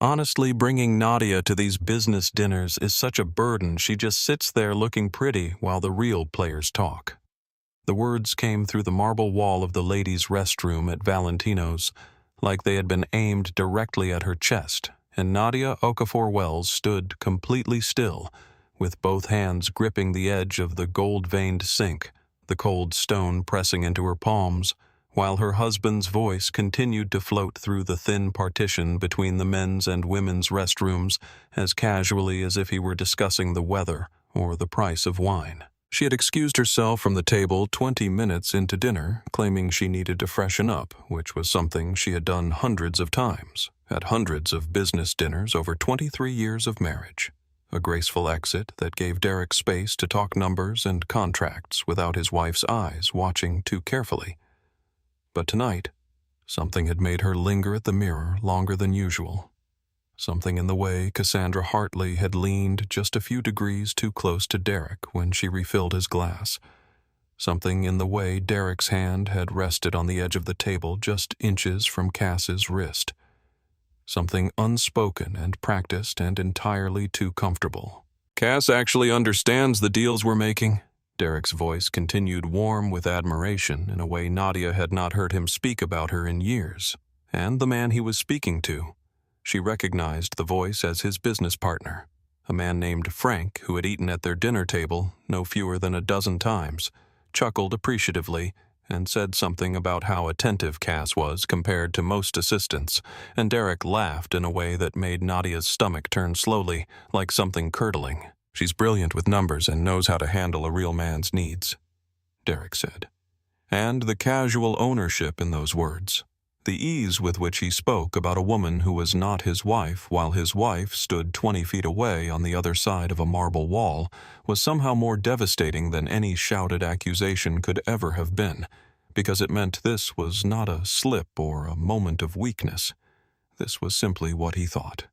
Honestly, bringing Nadia to these business dinners is such a burden. She just sits there looking pretty while the real players talk. The words came through the marble wall of the ladies' restroom at Valentino's, like they had been aimed directly at her chest, and Nadia Okafor-Wells stood completely still, with both hands gripping the edge of the gold-veined sink, the cold stone pressing into her palms, while her husband's voice continued to float through the thin partition between the men's and women's restrooms as casually as if he were discussing the weather or the price of wine. She had excused herself from the table 20 minutes into dinner, claiming she needed to freshen up, which was something she had done hundreds of times, at hundreds of business dinners over 23 years of marriage. A graceful exit that gave Derek space to talk numbers and contracts without his wife's eyes watching too carefully. But tonight, something had made her linger at the mirror longer than usual. Something in the way Cassandra Hartley had leaned just a few degrees too close to Derek when she refilled his glass. Something in the way Derek's hand had rested on the edge of the table just inches from Cass's wrist. Something unspoken and practiced and entirely too comfortable. "Cass actually understands the deals we're making." Derek's voice continued warm with admiration in a way Nadia had not heard him speak about her in years, and the man he was speaking to. She recognized the voice as his business partner, a man named Frank who had eaten at their dinner table no fewer than a dozen times, chuckled appreciatively, and said something about how attentive Cass was compared to most assistants, and Derek laughed in a way that made Nadia's stomach turn slowly, like something curdling. "She's brilliant with numbers and knows how to handle a real man's needs," Derek said. And the casual ownership in those words. The ease with which he spoke about a woman who was not his wife while his wife stood 20 feet away on the other side of a marble wall was somehow more devastating than any shouted accusation could ever have been, because it meant this was not a slip or a moment of weakness. This was simply what he thought.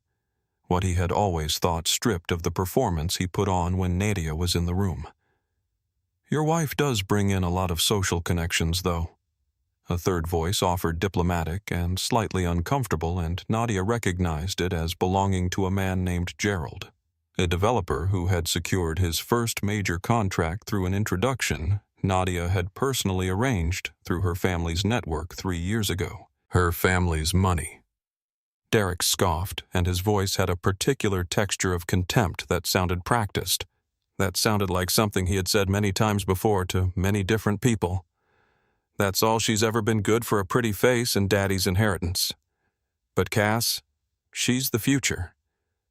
What he had always thought, stripped of the performance he put on when Nadia was in the room. "Your wife does bring in a lot of social connections, though." A third voice offered diplomatic and slightly uncomfortable, and Nadia recognized it as belonging to a man named Gerald, a developer who had secured his first major contract through an introduction Nadia had personally arranged through her family's network 3 years ago. Her family's money. Derek scoffed, and his voice had a particular texture of contempt that sounded practiced. That sounded like something he had said many times before to many different people. "That's all she's ever been, good for a pretty face and daddy's inheritance. But Cass, she's the future.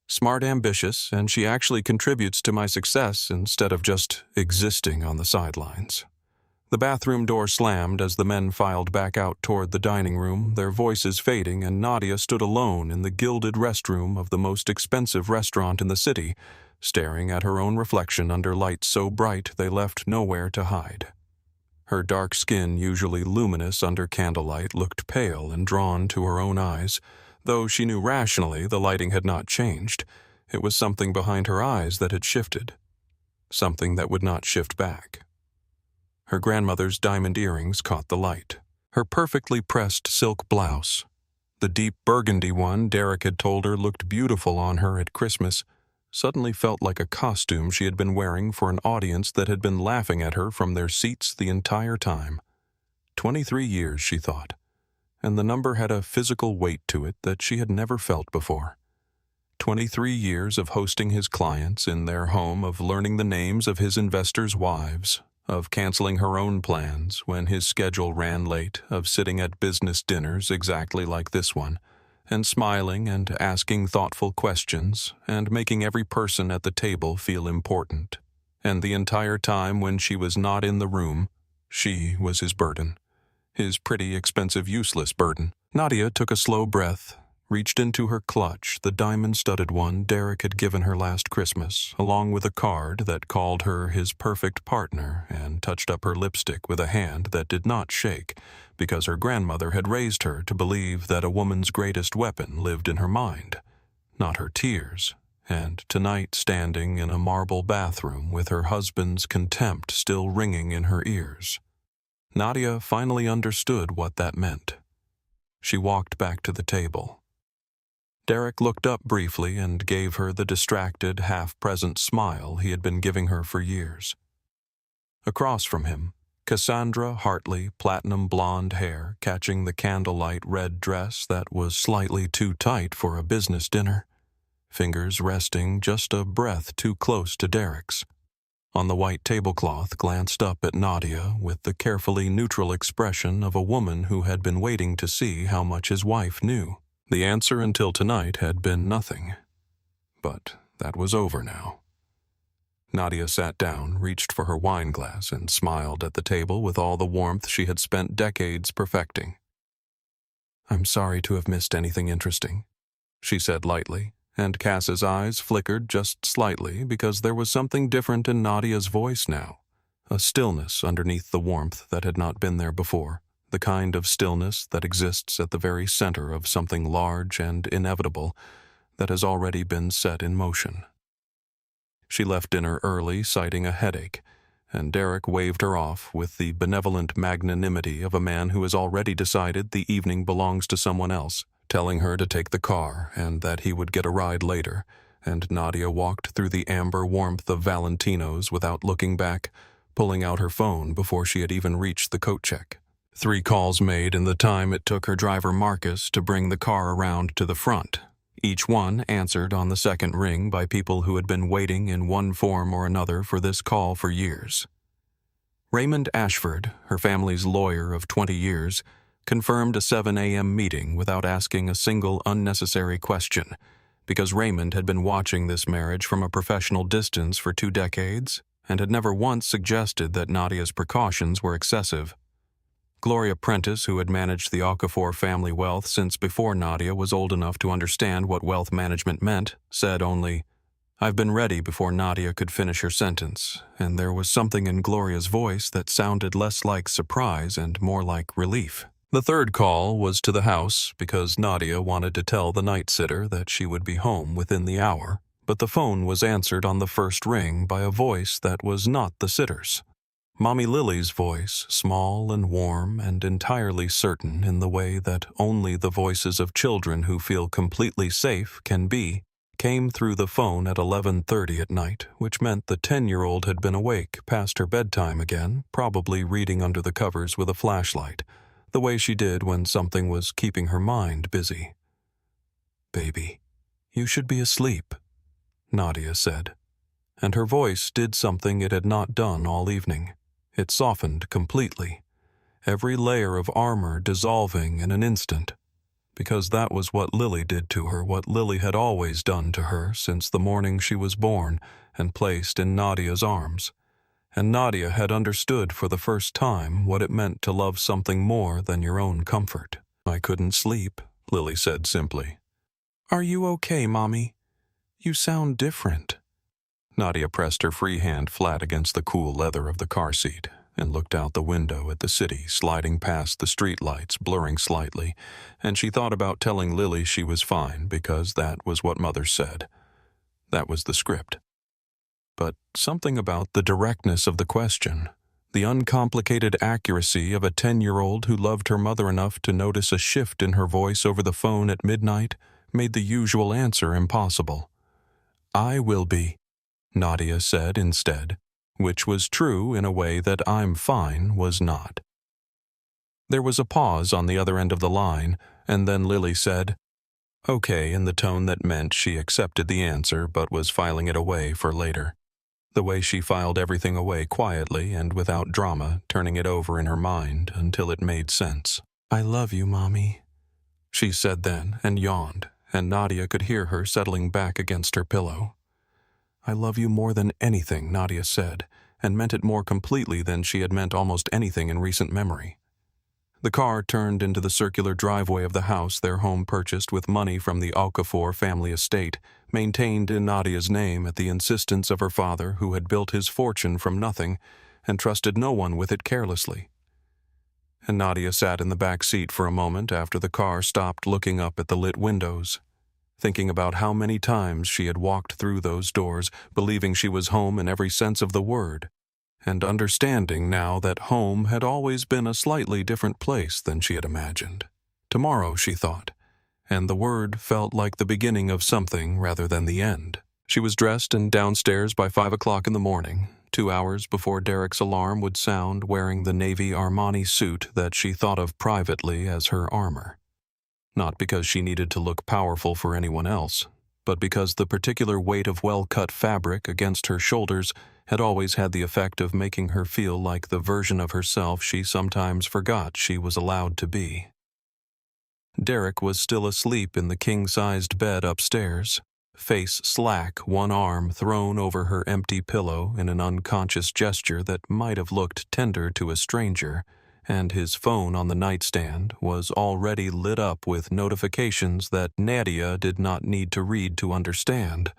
Smart, ambitious, and she actually contributes to my success instead of just existing on the sidelines." The bathroom door slammed as the men filed back out toward the dining room, their voices fading, and Nadia stood alone in the gilded restroom of the most expensive restaurant in the city, staring at her own reflection under lights so bright they left nowhere to hide. Her dark skin, usually luminous under candlelight, looked pale and drawn to her own eyes, though she knew rationally the lighting had not changed. It was something behind her eyes that had shifted. Something that would not shift back. Her grandmother's diamond earrings caught the light. Her perfectly pressed silk blouse, the deep burgundy one Derek had told her looked beautiful on her at Christmas, suddenly felt like a costume she had been wearing for an audience that had been laughing at her from their seats the entire time. 23 years, she thought, and the number had a physical weight to it that she had never felt before. 23 years of hosting his clients in their home, of learning the names of his investors' wives, of canceling her own plans when his schedule ran late, of sitting at business dinners exactly like this one, and smiling and asking thoughtful questions, and making every person at the table feel important. And the entire time when she was not in the room, she was his burden. His pretty, expensive, useless burden. Nadia took a slow breath, reached into her clutch, the diamond-studded one Derek had given her last Christmas, along with a card that called her his perfect partner, and touched up her lipstick with a hand that did not shake, because her grandmother had raised her to believe that a woman's greatest weapon lived in her mind, not her tears, and tonight standing in a marble bathroom with her husband's contempt still ringing in her ears. Nadia finally understood what that meant. She walked back to the table. Derek looked up briefly and gave her the distracted, half-present smile he had been giving her for years. Across from him, Cassandra Hartley, platinum blonde hair catching the candlelight red dress that was slightly too tight for a business dinner, fingers resting just a breath too close to Derek's. On the white tablecloth glanced up at Nadia with the carefully neutral expression of a woman who had been waiting to see how much his wife knew. The answer until tonight had been nothing. But that was over now. Nadia sat down, reached for her wine glass, and smiled at the table with all the warmth she had spent decades perfecting. "I'm sorry to have missed anything interesting," she said lightly, and Cass's eyes flickered just slightly because there was something different in Nadia's voice now, a stillness underneath the warmth that had not been there before, the kind of stillness that exists at the very center of something large and inevitable that has already been set in motion. She left dinner early, citing a headache, and Derek waved her off with the benevolent magnanimity of a man who has already decided the evening belongs to someone else, telling her to take the car and that he would get a ride later, and Nadia walked through the amber warmth of Valentino's without looking back, pulling out her phone before she had even reached the coat check. 3 calls made in the time it took her driver Marcus to bring the car around to the front, each one answered on the second ring by people who had been waiting in one form or another for this call for years. Raymond Ashford, her family's lawyer of 20 years, confirmed a 7 a.m. meeting without asking a single unnecessary question, because Raymond had been watching this marriage from a professional distance for 2 decades and had never once suggested that Nadia's precautions were excessive. Gloria Prentice, who had managed the Okafor family wealth since before Nadia was old enough to understand what wealth management meant, said only, "I've been ready," before Nadia could finish her sentence, and there was something in Gloria's voice that sounded less like surprise and more like relief. The third call was to the house because Nadia wanted to tell the night sitter that she would be home within the hour, but the phone was answered on the first ring by a voice that was not the sitter's. Mommy Lily's voice, small and warm and entirely certain in the way that only the voices of children who feel completely safe can be, came through the phone at 11:30 at night, which meant the 10-year-old had been awake past her bedtime again, probably reading under the covers with a flashlight, the way she did when something was keeping her mind busy. "Baby, you should be asleep," Nadia said, and her voice did something it had not done all evening. It softened completely, every layer of armor dissolving in an instant, because that was what Lily did to her, what Lily had always done to her since the morning she was born and placed in Nadia's arms. And Nadia had understood for the first time what it meant to love something more than your own comfort. "I couldn't sleep," Lily said simply. "Are you okay, Mommy? You sound different." Nadia pressed her free hand flat against the cool leather of the car seat and looked out the window at the city sliding past the street lights, blurring slightly, and she thought about telling Lily she was fine because that was what Mother said. That was the script. But something about the directness of the question, the uncomplicated accuracy of a 10-year-old who loved her mother enough to notice a shift in her voice over the phone at midnight, made the usual answer impossible. "I will be," Nadia said instead, which was true in a way that "I'm fine" was not. There was a pause on the other end of the line, and then Lily said, "Okay," in the tone that meant she accepted the answer but was filing it away for later. The way she filed everything away quietly and without drama, turning it over in her mind until it made sense. "I love you, Mommy," she said then and yawned, and Nadia could hear her settling back against her pillow. "I love you more than anything," Nadia said, and meant it more completely than she had meant almost anything in recent memory. The car turned into the circular driveway of the house their home purchased with money from the Okafor family estate, maintained in Nadia's name at the insistence of her father, who had built his fortune from nothing and trusted no one with it carelessly. And Nadia sat in the back seat for a moment after the car stopped, looking up at the lit windows, thinking about how many times she had walked through those doors, believing she was home in every sense of the word, and understanding now that home had always been a slightly different place than she had imagined. Tomorrow, she thought, and the word felt like the beginning of something rather than the end. She was dressed and downstairs by 5 o'clock in the morning, 2 hours before Derek's alarm would sound, wearing the navy Armani suit that she thought of privately as her armor. Not because she needed to look powerful for anyone else, but because the particular weight of well-cut fabric against her shoulders had always had the effect of making her feel like the version of herself she sometimes forgot she was allowed to be. Derek was still asleep in the king-sized bed upstairs, face slack, one arm thrown over her empty pillow in an unconscious gesture that might have looked tender to a stranger, and his phone on the nightstand was already lit up with notifications that Nadia did not need to read to understand,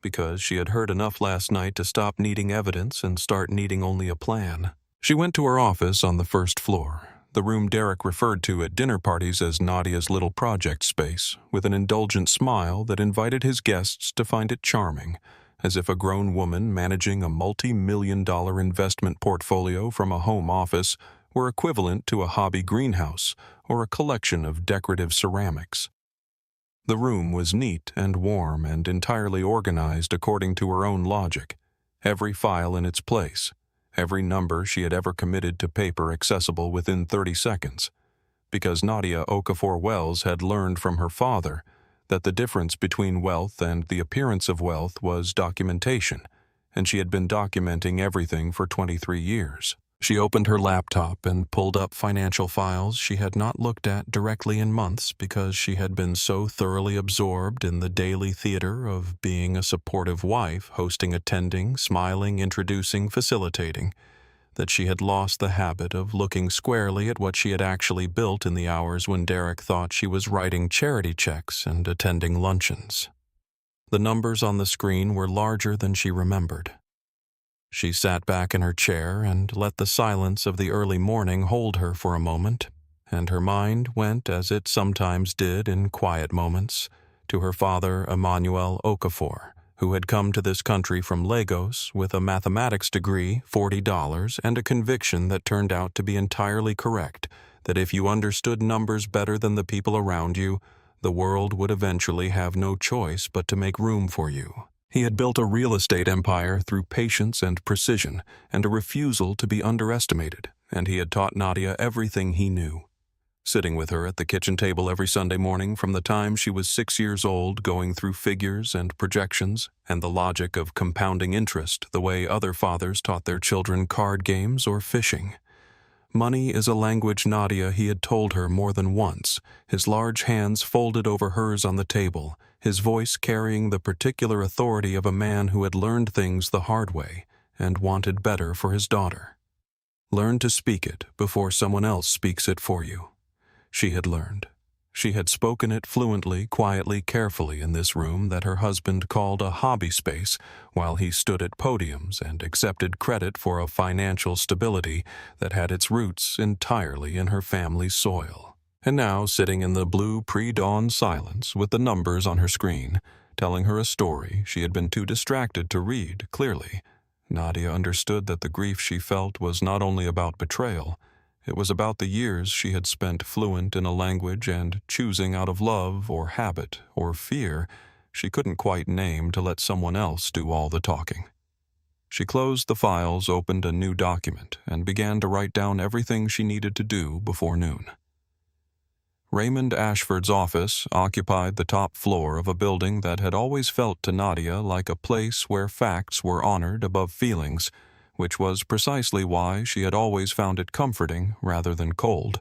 because she had heard enough last night to stop needing evidence and start needing only a plan. She went to her office on the first floor, the room Derek referred to at dinner parties as Nadia's little project space, with an indulgent smile that invited his guests to find it charming, as if a grown woman managing a multi-million-dollar investment portfolio from a home office were equivalent to a hobby greenhouse or a collection of decorative ceramics. The room was neat and warm and entirely organized according to her own logic, every file in its place, every number she had ever committed to paper accessible within 30 seconds, because Nadia Okafor-Wells had learned from her father that the difference between wealth and the appearance of wealth was documentation, and she had been documenting everything for 23 years. She opened her laptop and pulled up financial files she had not looked at directly in months because she had been so thoroughly absorbed in the daily theater of being a supportive wife, hosting, attending, smiling, introducing, facilitating, that she had lost the habit of looking squarely at what she had actually built in the hours when Derek thought she was writing charity checks and attending luncheons. The numbers on the screen were larger than she remembered. She sat back in her chair and let the silence of the early morning hold her for a moment, and her mind went, as it sometimes did in quiet moments, to her father, Emmanuel Okafor, who had come to this country from Lagos with a mathematics degree, $40, and a conviction that turned out to be entirely correct, that if you understood numbers better than the people around you, the world would eventually have no choice but to make room for you. He had built a real estate empire through patience and precision and a refusal to be underestimated, and he had taught Nadia everything he knew. Sitting with her at the kitchen table every Sunday morning from the time she was 6 years old, going through figures and projections and the logic of compounding interest the way other fathers taught their children card games or fishing. Money is a language, Nadia, he had told her more than once, his large hands folded over hers on the table, his voice carrying the particular authority of a man who had learned things the hard way and wanted better for his daughter. Learn to speak it before someone else speaks it for you. She had learned. She had spoken it fluently, quietly, carefully in this room that her husband called a hobby space while he stood at podiums and accepted credit for a financial stability that had its roots entirely in her family's soil. And now, sitting in the blue pre-dawn silence with the numbers on her screen, telling her a story she had been too distracted to read clearly, Nadia understood that the grief she felt was not only about betrayal. It was about the years she had spent fluent in a language and choosing out of love or habit or fear she couldn't quite name to let someone else do all the talking. She closed the files, opened a new document, and began to write down everything she needed to do before noon. Raymond Ashford's office occupied the top floor of a building that had always felt to Nadia like a place where facts were honored above feelings, which was precisely why she had always found it comforting rather than cold,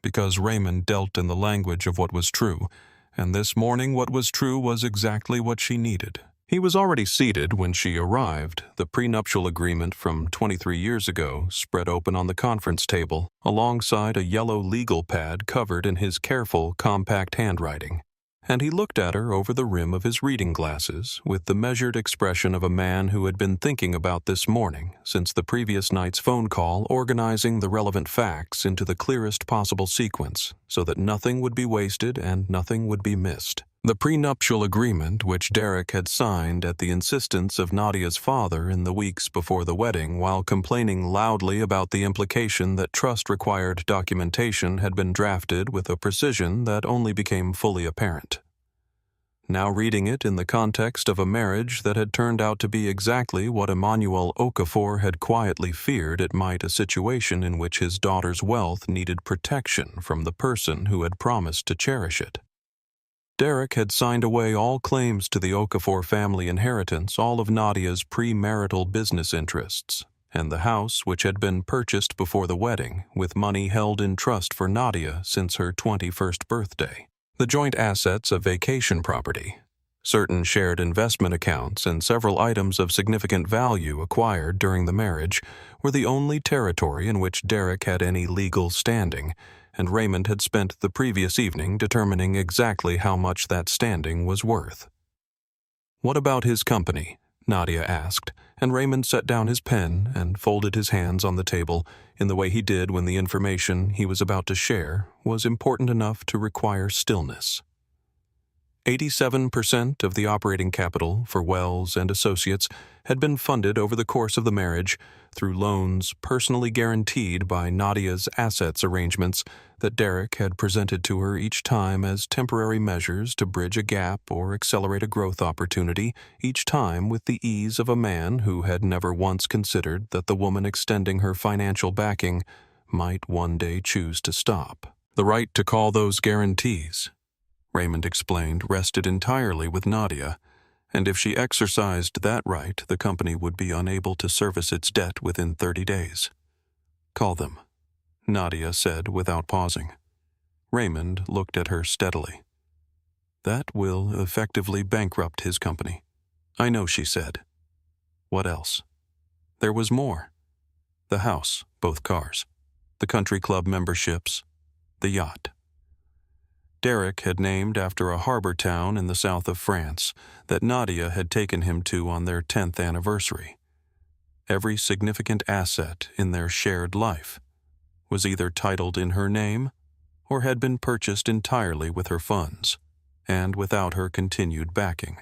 because Raymond dealt in the language of what was true, and this morning what was true was exactly what she needed. He was already seated when she arrived, the prenuptial agreement from 23 years ago spread open on the conference table, alongside a yellow legal pad covered in his careful, compact handwriting. And he looked at her over the rim of his reading glasses with the measured expression of a man who had been thinking about this morning since the previous night's phone call, organizing the relevant facts into the clearest possible sequence so that nothing would be wasted and nothing would be missed. The prenuptial agreement which Derek had signed at the insistence of Nadia's father in the weeks before the wedding, while complaining loudly about the implication that trust-required documentation had been drafted with a precision that only became fully apparent. Now reading it in the context of a marriage that had turned out to be exactly what Emmanuel Okafor had quietly feared it might, a situation in which his daughter's wealth needed protection from the person who had promised to cherish it. Derek had signed away all claims to the Okafor family inheritance, all of Nadia's premarital business interests, and the house which had been purchased before the wedding, with money held in trust for Nadia since her 21st birthday. The joint assets of vacation property, certain shared investment accounts, and several items of significant value acquired during the marriage were the only territory in which Derek had any legal standing, and Raymond had spent the previous evening determining exactly how much that standing was worth. "What about his company?" Nadia asked, and Raymond set down his pen and folded his hands on the table in the way he did when the information he was about to share was important enough to require stillness. 87% of the operating capital for Wells and Associates had been funded over the course of the marriage through loans personally guaranteed by Nadia's assets arrangements that Derek had presented to her each time as temporary measures to bridge a gap or accelerate a growth opportunity, each time with the ease of a man who had never once considered that the woman extending her financial backing might one day choose to stop. The right to call those guarantees, Raymond explained, rested entirely with Nadia, and if she exercised that right, the company would be unable to service its debt within 30 days. "Call them," Nadia said without pausing. Raymond looked at her steadily. "That will effectively bankrupt his company." "I know," she said. "What else?" There was more. The house, both cars, the country club memberships, the yacht. Derek had named after a harbor town in the south of France that Nadia had taken him to on their 10th anniversary. Every significant asset in their shared life was either titled in her name or had been purchased entirely with her funds, and without her continued backing.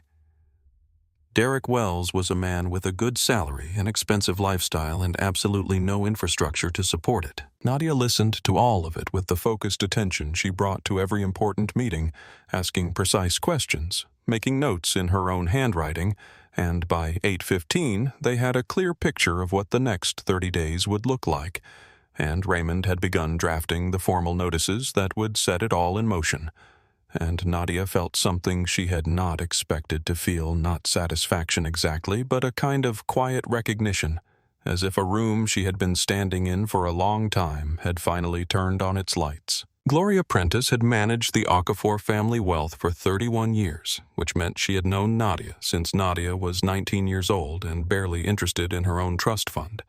Derek Wells was a man with a good salary, an expensive lifestyle, and absolutely no infrastructure to support it. Nadia listened to all of it with the focused attention she brought to every important meeting, asking precise questions, making notes in her own handwriting, and by 8:15 they had a clear picture of what the next 30 days would look like, and Raymond had begun drafting the formal notices that would set it all in motion. And Nadia felt something she had not expected to feel, not satisfaction exactly, but a kind of quiet recognition, as if a room she had been standing in for a long time had finally turned on its lights. Gloria Prentice had managed the Okafor family wealth for 31 years, which meant she had known Nadia since Nadia was 19 years old and barely interested in her own trust fund.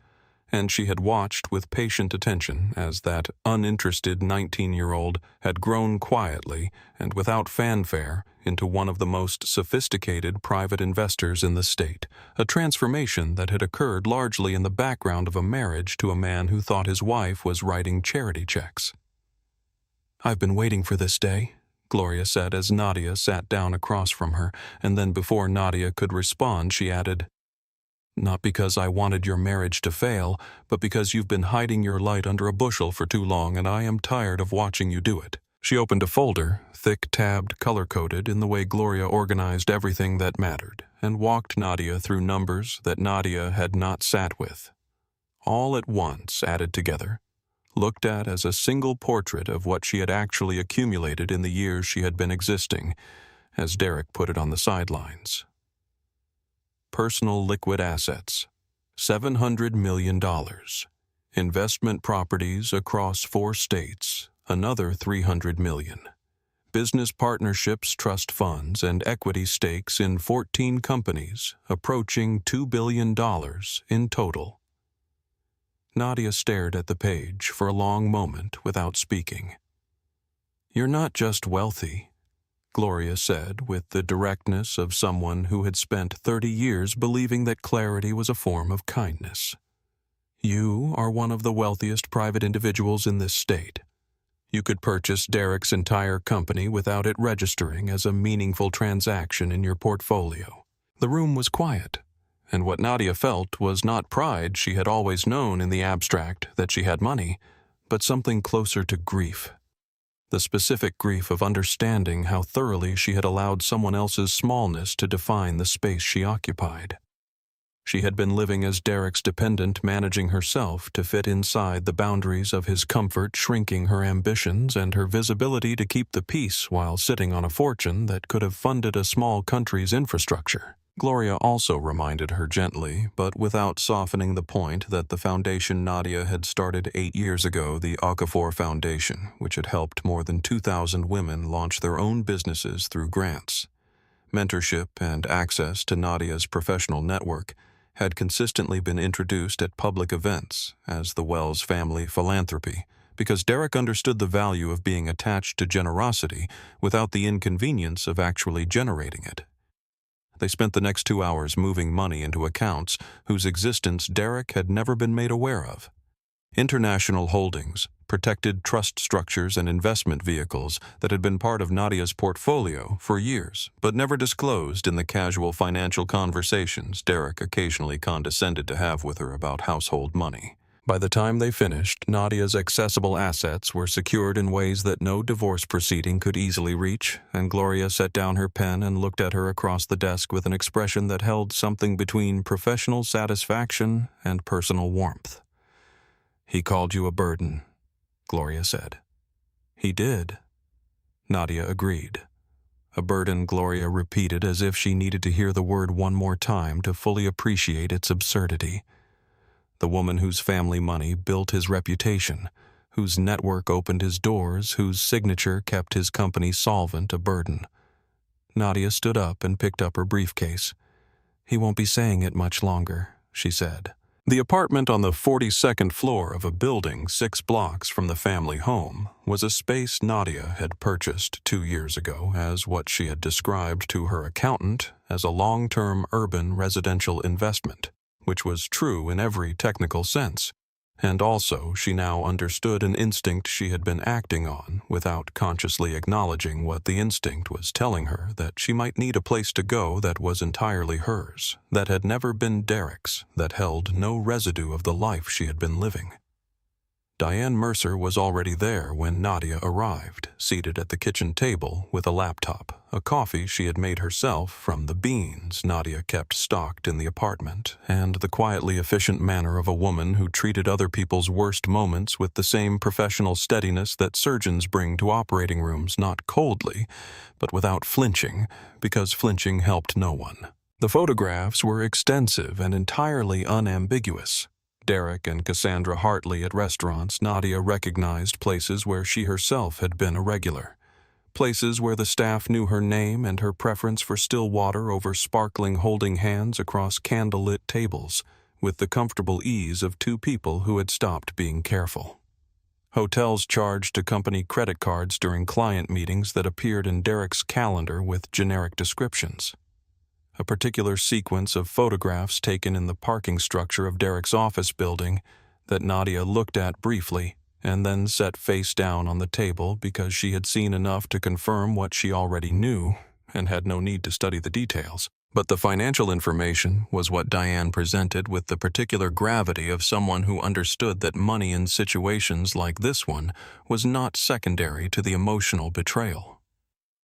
And she had watched with patient attention as that uninterested 19-year-old had grown quietly and without fanfare into one of the most sophisticated private investors in the state, a transformation that had occurred largely in the background of a marriage to a man who thought his wife was writing charity checks. "I've been waiting for this day," Gloria said as Nadia sat down across from her, and then before Nadia could respond, she added, "Not because I wanted your marriage to fail, but because you've been hiding your light under a bushel for too long, and I am tired of watching you do it." She opened a folder, thick-tabbed, color-coded in the way Gloria organized everything that mattered, and walked Nadia through numbers that Nadia had not sat with. All at once, added together, looked at as a single portrait of what she had actually accumulated in the years she had been existing, as Derek put it on the sidelines. Personal liquid assets, $700 million. Investment properties across 4 states, another $300 million. Business partnerships, trust funds, and equity stakes in 14 companies, approaching $2 billion in total. Nadia stared at the page for a long moment without speaking. "You're not just wealthy," Gloria said with the directness of someone who had spent 30 years believing that clarity was a form of kindness. "You are one of the wealthiest private individuals in this state. You could purchase Derek's entire company without it registering as a meaningful transaction in your portfolio. The room was quiet, and what Nadia felt was not pride she had always known in the abstract that she had money, but something closer to grief. The specific grief of understanding how thoroughly she had allowed someone else's smallness to define the space she occupied. She had been living as Derek's dependent, managing herself to fit inside the boundaries of his comfort, shrinking her ambitions and her visibility to keep the peace while sitting on a fortune that could have funded a small country's infrastructure. Gloria also reminded her gently, but without softening the point, that the foundation Nadia had started 8 years ago, the Okafor Foundation, which had helped more than 2,000 women launch their own businesses through grants. Mentorship and access to Nadia's professional network had consistently been introduced at public events as the Wells family philanthropy, because Derek understood the value of being attached to generosity without the inconvenience of actually generating it. They spent the next 2 hours moving money into accounts whose existence Derek had never been made aware of. International holdings, protected trust structures, and investment vehicles that had been part of Nadia's portfolio for years, but never disclosed in the casual financial conversations Derek occasionally condescended to have with her about household money. By the time they finished, Nadia's accessible assets were secured in ways that no divorce proceeding could easily reach, and Gloria set down her pen and looked at her across the desk with an expression that held something between professional satisfaction and personal warmth. "He called you a burden," Gloria said. "He did," Nadia agreed. A burden, Gloria repeated as if she needed to hear the word one more time to fully appreciate its absurdity. The woman whose family money built his reputation, whose network opened his doors, whose signature kept his company solvent, a burden. Nadia stood up and picked up her briefcase. "He won't be saying it much longer," she said. The apartment on the 42nd floor of a building 6 blocks from the family home was a space Nadia had purchased 2 years ago as what she had described to her accountant as a long-term urban residential investment, which was true in every technical sense. And also, she now understood an instinct she had been acting on without consciously acknowledging what the instinct was telling her, that she might need a place to go that was entirely hers, that had never been Derek's, that held no residue of the life she had been living. Diane Mercer was already there when Nadia arrived, seated at the kitchen table with a laptop, a coffee she had made herself from the beans Nadia kept stocked in the apartment, and the quietly efficient manner of a woman who treated other people's worst moments with the same professional steadiness that surgeons bring to operating rooms, not coldly, but without flinching, because flinching helped no one. The photographs were extensive and entirely unambiguous. Derek and Cassandra Hartley at restaurants. Nadia recognized places where she herself had been a regular. Places where the staff knew her name and her preference for still water over sparkling holding hands across candlelit tables, with the comfortable ease of 2 people who had stopped being careful. Hotels charged to company credit cards during client meetings that appeared in Derek's calendar with generic descriptions. A particular sequence of photographs taken in the parking structure of Derek's office building that Nadia looked at briefly and then set face down on the table because she had seen enough to confirm what she already knew and had no need to study the details. But the financial information was what Diane presented with the particular gravity of someone who understood that money in situations like this one was not secondary to the emotional betrayal.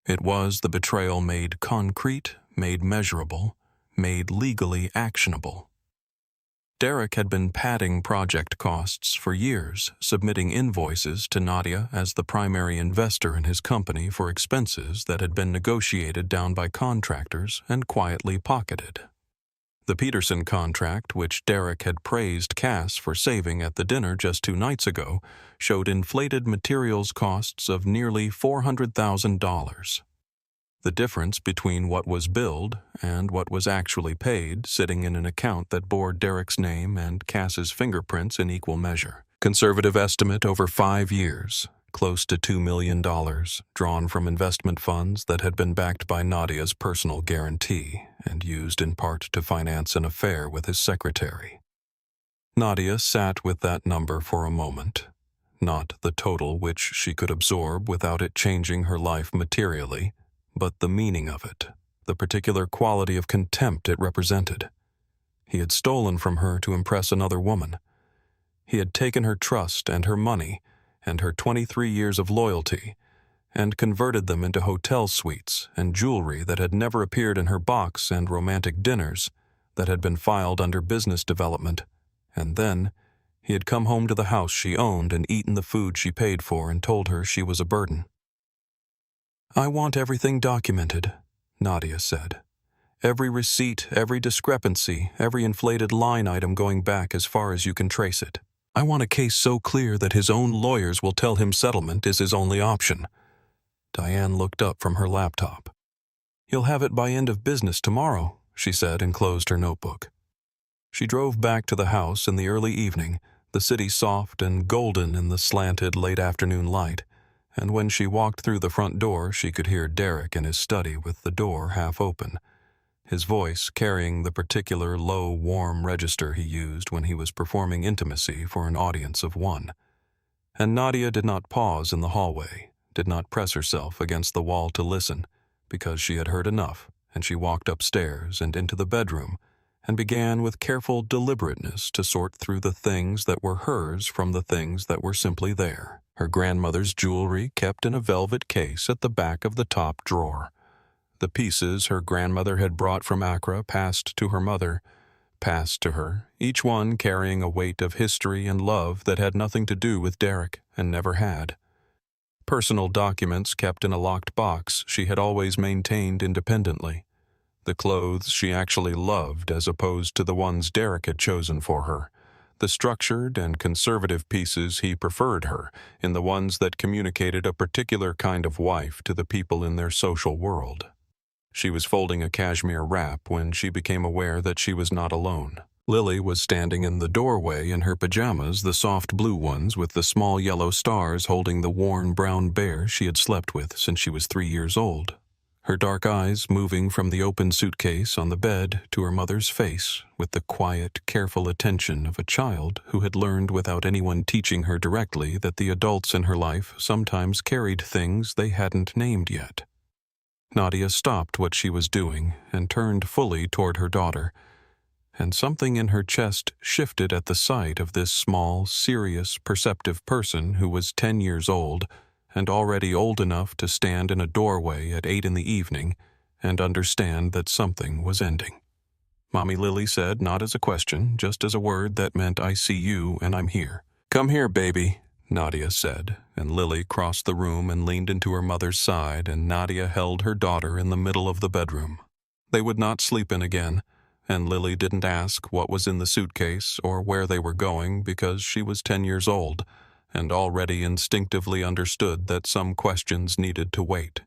It was the betrayal made concrete, made measurable, made legally actionable. Derek had been padding project costs for years, submitting invoices to Nadia as the primary investor in his company for expenses that had been negotiated down by contractors and quietly pocketed. The Peterson contract, which Derek had praised Cass for saving at the dinner just 2 nights ago, showed inflated materials costs of nearly $400,000. The difference between what was billed and what was actually paid sitting in an account that bore Derek's name and Cass's fingerprints in equal measure. Conservative estimate over 5 years, close to $2 million, drawn from investment funds that had been backed by Nadia's personal guarantee and used in part to finance an affair with his secretary. Nadia sat with that number for a moment. not the total which she could absorb without it changing her life materially, but the meaning of it, the particular quality of contempt it represented. He had stolen from her to impress another woman. He had taken her trust and her money and her 23 years of loyalty and converted them into hotel suites and jewelry that had never appeared in her box and romantic dinners that had been filed under business development. And then he had come home to the house she owned and eaten the food she paid for and told her she was a burden. "I want everything documented," Nadia said. "Every receipt, every discrepancy, every inflated line item going back as far as you can trace it. I want a case so clear that his own lawyers will tell him settlement is his only option." Diane looked up from her laptop. "You'll have it by end of business tomorrow," she said and closed her notebook. She drove back to the house in the early evening, the city soft and golden in the slanted late afternoon light, and when she walked through the front door she could hear Derek in his study with the door half open, his voice carrying the particular low, warm register he used when he was performing intimacy for an audience of one. And Nadia did not pause in the hallway, did not press herself against the wall to listen, because she had heard enough, and she walked upstairs and into the bedroom and began with careful deliberateness to sort through the things that were hers from the things that were simply there. Her grandmother's jewelry kept in a velvet case at the back of the top drawer. The pieces her grandmother had brought from Accra passed to her mother, passed to her, each one carrying a weight of history and love that had nothing to do with Derek and never had. Personal documents kept in a locked box she had always maintained independently. The clothes she actually loved as opposed to the ones Derek had chosen for her. The structured and conservative pieces he preferred her in the ones that communicated a particular kind of wife to the people in their social world. She was folding a cashmere wrap when she became aware that she was not alone. Lily was standing in the doorway in her pajamas, the soft blue ones with the small yellow stars, holding the worn brown bear she had slept with since she was 3 years old. Her dark eyes moving from the open suitcase on the bed to her mother's face with the quiet, careful attention of a child who had learned without anyone teaching her directly that the adults in her life sometimes carried things they hadn't named yet. Nadia stopped what she was doing and turned fully toward her daughter, and something in her chest shifted at the sight of this small, serious, perceptive person who was 10 years old and already old enough to stand in a doorway at 8 in the evening and understand that something was ending. Mommy Lily said, not as a question, just as a word that meant I see you and I'm here. "Come here, baby," Nadia said, and Lily crossed the room and leaned into her mother's side, and Nadia held her daughter in the middle of the bedroom. They would not sleep in again, and Lily didn't ask what was in the suitcase or where they were going because she was 10 years old and already instinctively understood that some questions needed to wait.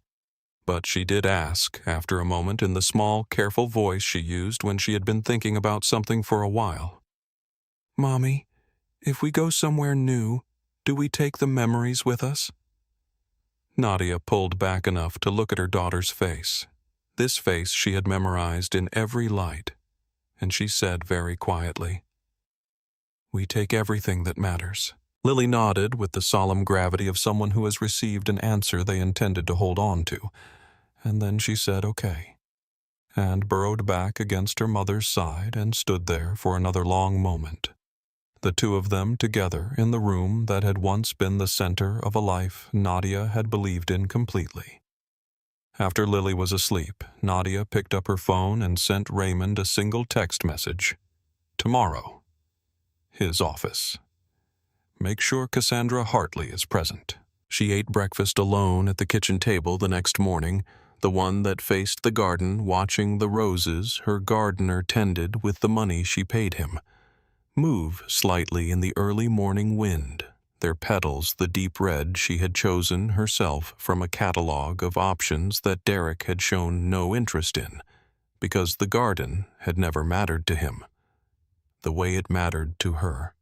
But she did ask, after a moment, in the small, careful voice she used when she had been thinking about something for a while. "Mommy, if we go somewhere new, do we take the memories with us?" Nadia pulled back enough to look at her daughter's face. This face she had memorized in every light, and she said very quietly, "We take everything that matters." Lily nodded with the solemn gravity of someone who has received an answer they intended to hold on to, and then she said okay, and burrowed back against her mother's side and stood there for another long moment. The two of them together in the room that had once been the center of a life Nadia had believed in completely. After Lily was asleep, Nadia picked up her phone and sent Raymond a single text message. "Tomorrow. His office. Make sure Cassandra Hartley is present." She ate breakfast alone at the kitchen table the next morning, the one that faced the garden, watching the roses her gardener tended with the money she paid him move slightly in the early morning wind, their petals the deep red she had chosen herself from a catalog of options that Derek had shown no interest in, because the garden had never mattered to him the way it mattered to her.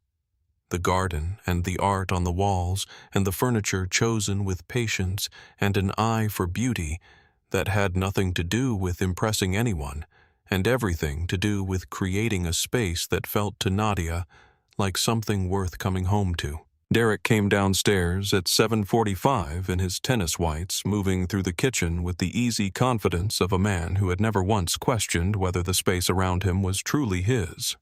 The garden and the art on the walls and the furniture chosen with patience and an eye for beauty that had nothing to do with impressing anyone and everything to do with creating a space that felt to Nadia like something worth coming home to. Derek came downstairs at 7:45 in his tennis whites, moving through the kitchen with the easy confidence of a man who had never once questioned whether the space around him was truly his,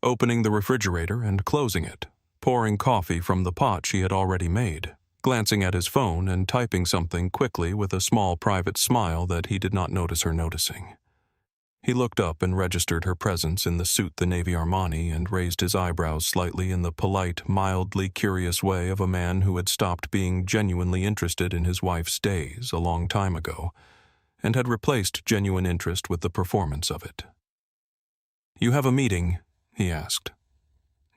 opening the refrigerator and closing it, pouring coffee from the pot she had already made, glancing at his phone and typing something quickly with a small private smile that he did not notice her noticing. He looked up and registered her presence in the suit the Navy Armani and raised his eyebrows slightly in the polite, mildly curious way of a man who had stopped being genuinely interested in his wife's days a long time ago and had replaced genuine interest with the performance of it. "You have a meeting?" he asked.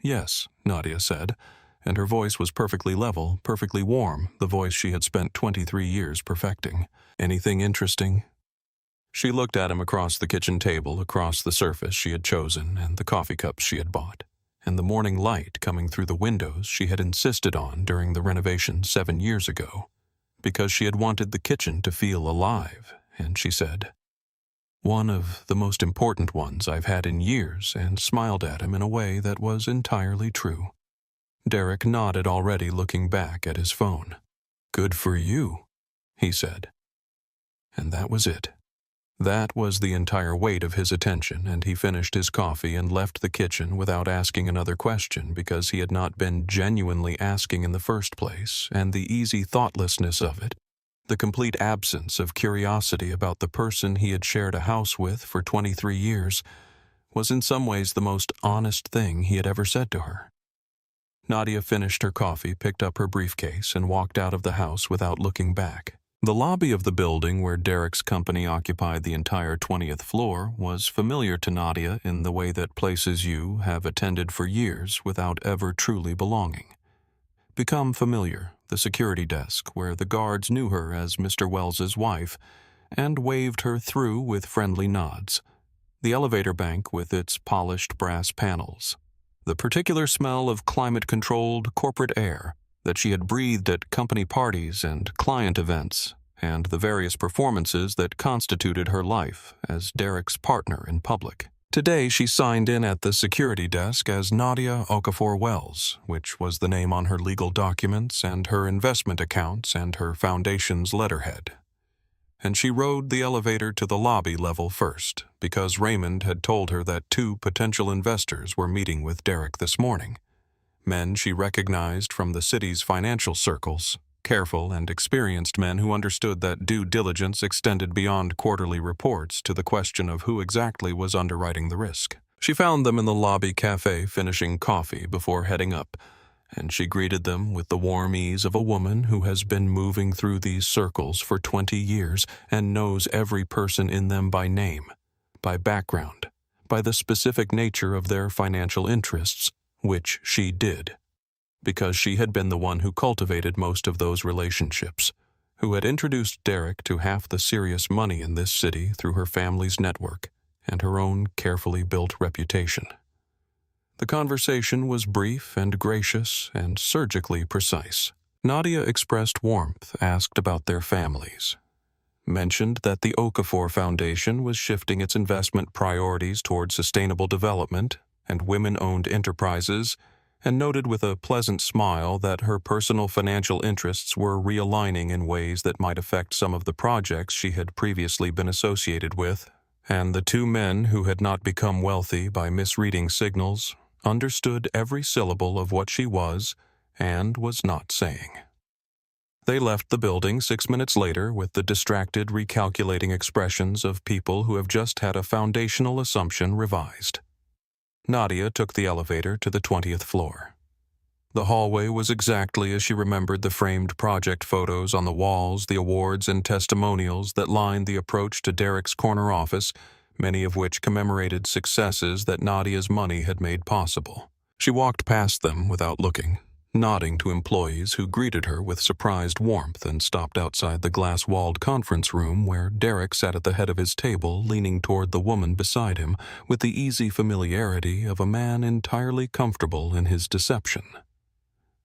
"Yes," Nadia said, and her voice was perfectly level, perfectly warm, the voice she had spent 23 years perfecting. "Anything interesting?" She looked at him across the kitchen table, across the surface she had chosen and the coffee cups she had bought, and the morning light coming through the windows she had insisted on during the renovation 7 years ago, because she had wanted the kitchen to feel alive, and she said, "One of the most important ones I've had in years," and smiled at him in a way that was entirely true. Derek nodded already, looking back at his phone. "Good for you," he said. And that was it. That was the entire weight of his attention, and he finished his coffee and left the kitchen without asking another question because he had not been genuinely asking in the first place, and the easy thoughtlessness of it, the complete absence of curiosity about the person he had shared a house with for 23 years, was in some ways the most honest thing he had ever said to her. Nadia finished her coffee, picked up her briefcase, and walked out of the house without looking back. The lobby of the building where Derek's company occupied the entire 20th floor was familiar to Nadia in the way that places you have attended for years without ever truly belonging. Become familiar, the security desk where the guards knew her as Mr. Wells's wife and waved her through with friendly nods. The elevator bank with its polished brass panels. The particular smell of climate-controlled corporate air that she had breathed at company parties and client events, and the various performances that constituted her life as Derek's partner in public. Today she signed in at the security desk as Nadia Okafor Wells, which was the name on her legal documents and her investment accounts and her foundation's letterhead. And she rode the elevator to the lobby level first, because Raymond had told her that 2 potential investors were meeting with Derek this morning. Men she recognized from the city's financial circles, careful and experienced men who understood that due diligence extended beyond quarterly reports to the question of who exactly was underwriting the risk. She found them in the lobby cafe finishing coffee before heading up, and she greeted them with the warm ease of a woman who has been moving through these circles for 20 years and knows every person in them by name, by background, by the specific nature of their financial interests, which she did, because she had been the one who cultivated most of those relationships, who had introduced Derek to half the serious money in this city through her family's network and her own carefully built reputation. The conversation was brief and gracious and surgically precise. Nadia expressed warmth, asked about their families, mentioned that the Okafor Foundation was shifting its investment priorities toward sustainable development and women-owned enterprises, and noted with a pleasant smile that her personal financial interests were realigning in ways that might affect some of the projects she had previously been associated with, and the 2 men who had not become wealthy by misreading signals understood every syllable of what she was and was not saying. They left the building 6 minutes later with the distracted, recalculating expressions of people who have just had a foundational assumption revised. Nadia took the elevator to the 20th floor. The hallway was exactly as she remembered the framed project photos on the walls, the awards and testimonials that lined the approach to Derek's corner office, many of which commemorated successes that Nadia's money had made possible. She walked past them without looking, nodding to employees who greeted her with surprised warmth and stopped outside the glass-walled conference room where Derek sat at the head of his table leaning toward the woman beside him with the easy familiarity of a man entirely comfortable in his deception.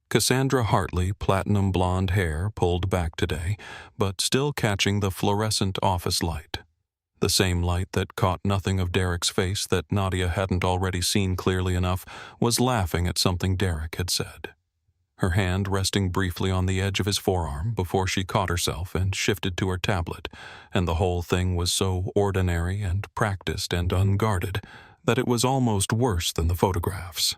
Cassandra Hartley, platinum blonde hair pulled back today, but still catching the fluorescent office light. The same light that caught nothing of Derek's face that Nadia hadn't already seen clearly enough, was laughing at something Derek had said. her hand resting briefly on the edge of his forearm before she caught herself and shifted to her tablet, and the whole thing was so ordinary and practiced and unguarded that it was almost worse than the photographs.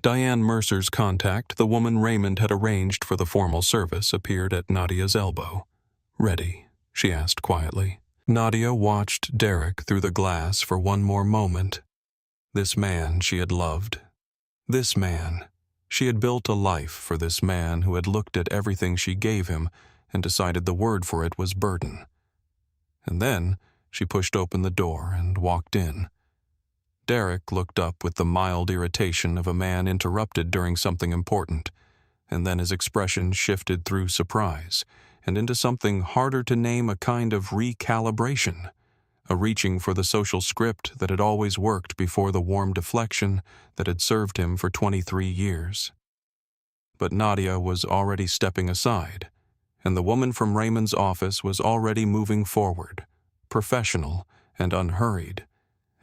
Diane Mercer's contact, the woman Raymond had arranged for the formal service, appeared at Nadia's elbow. "Ready?" she asked quietly. Nadia watched Derek through the glass for one more moment. This man she had loved. This man. She had built a life for this man who had looked at everything she gave him and decided the word for it was burden. And then she pushed open the door and walked in. Derek looked up with the mild irritation of a man interrupted during something important, and then his expression shifted through surprise and into something harder to name, a kind of recalibration, a reaching for the social script that had always worked before the warm deflection that had served him for 23 years. But Nadia was already stepping aside, and the woman from Raymond's office was already moving forward, professional and unhurried,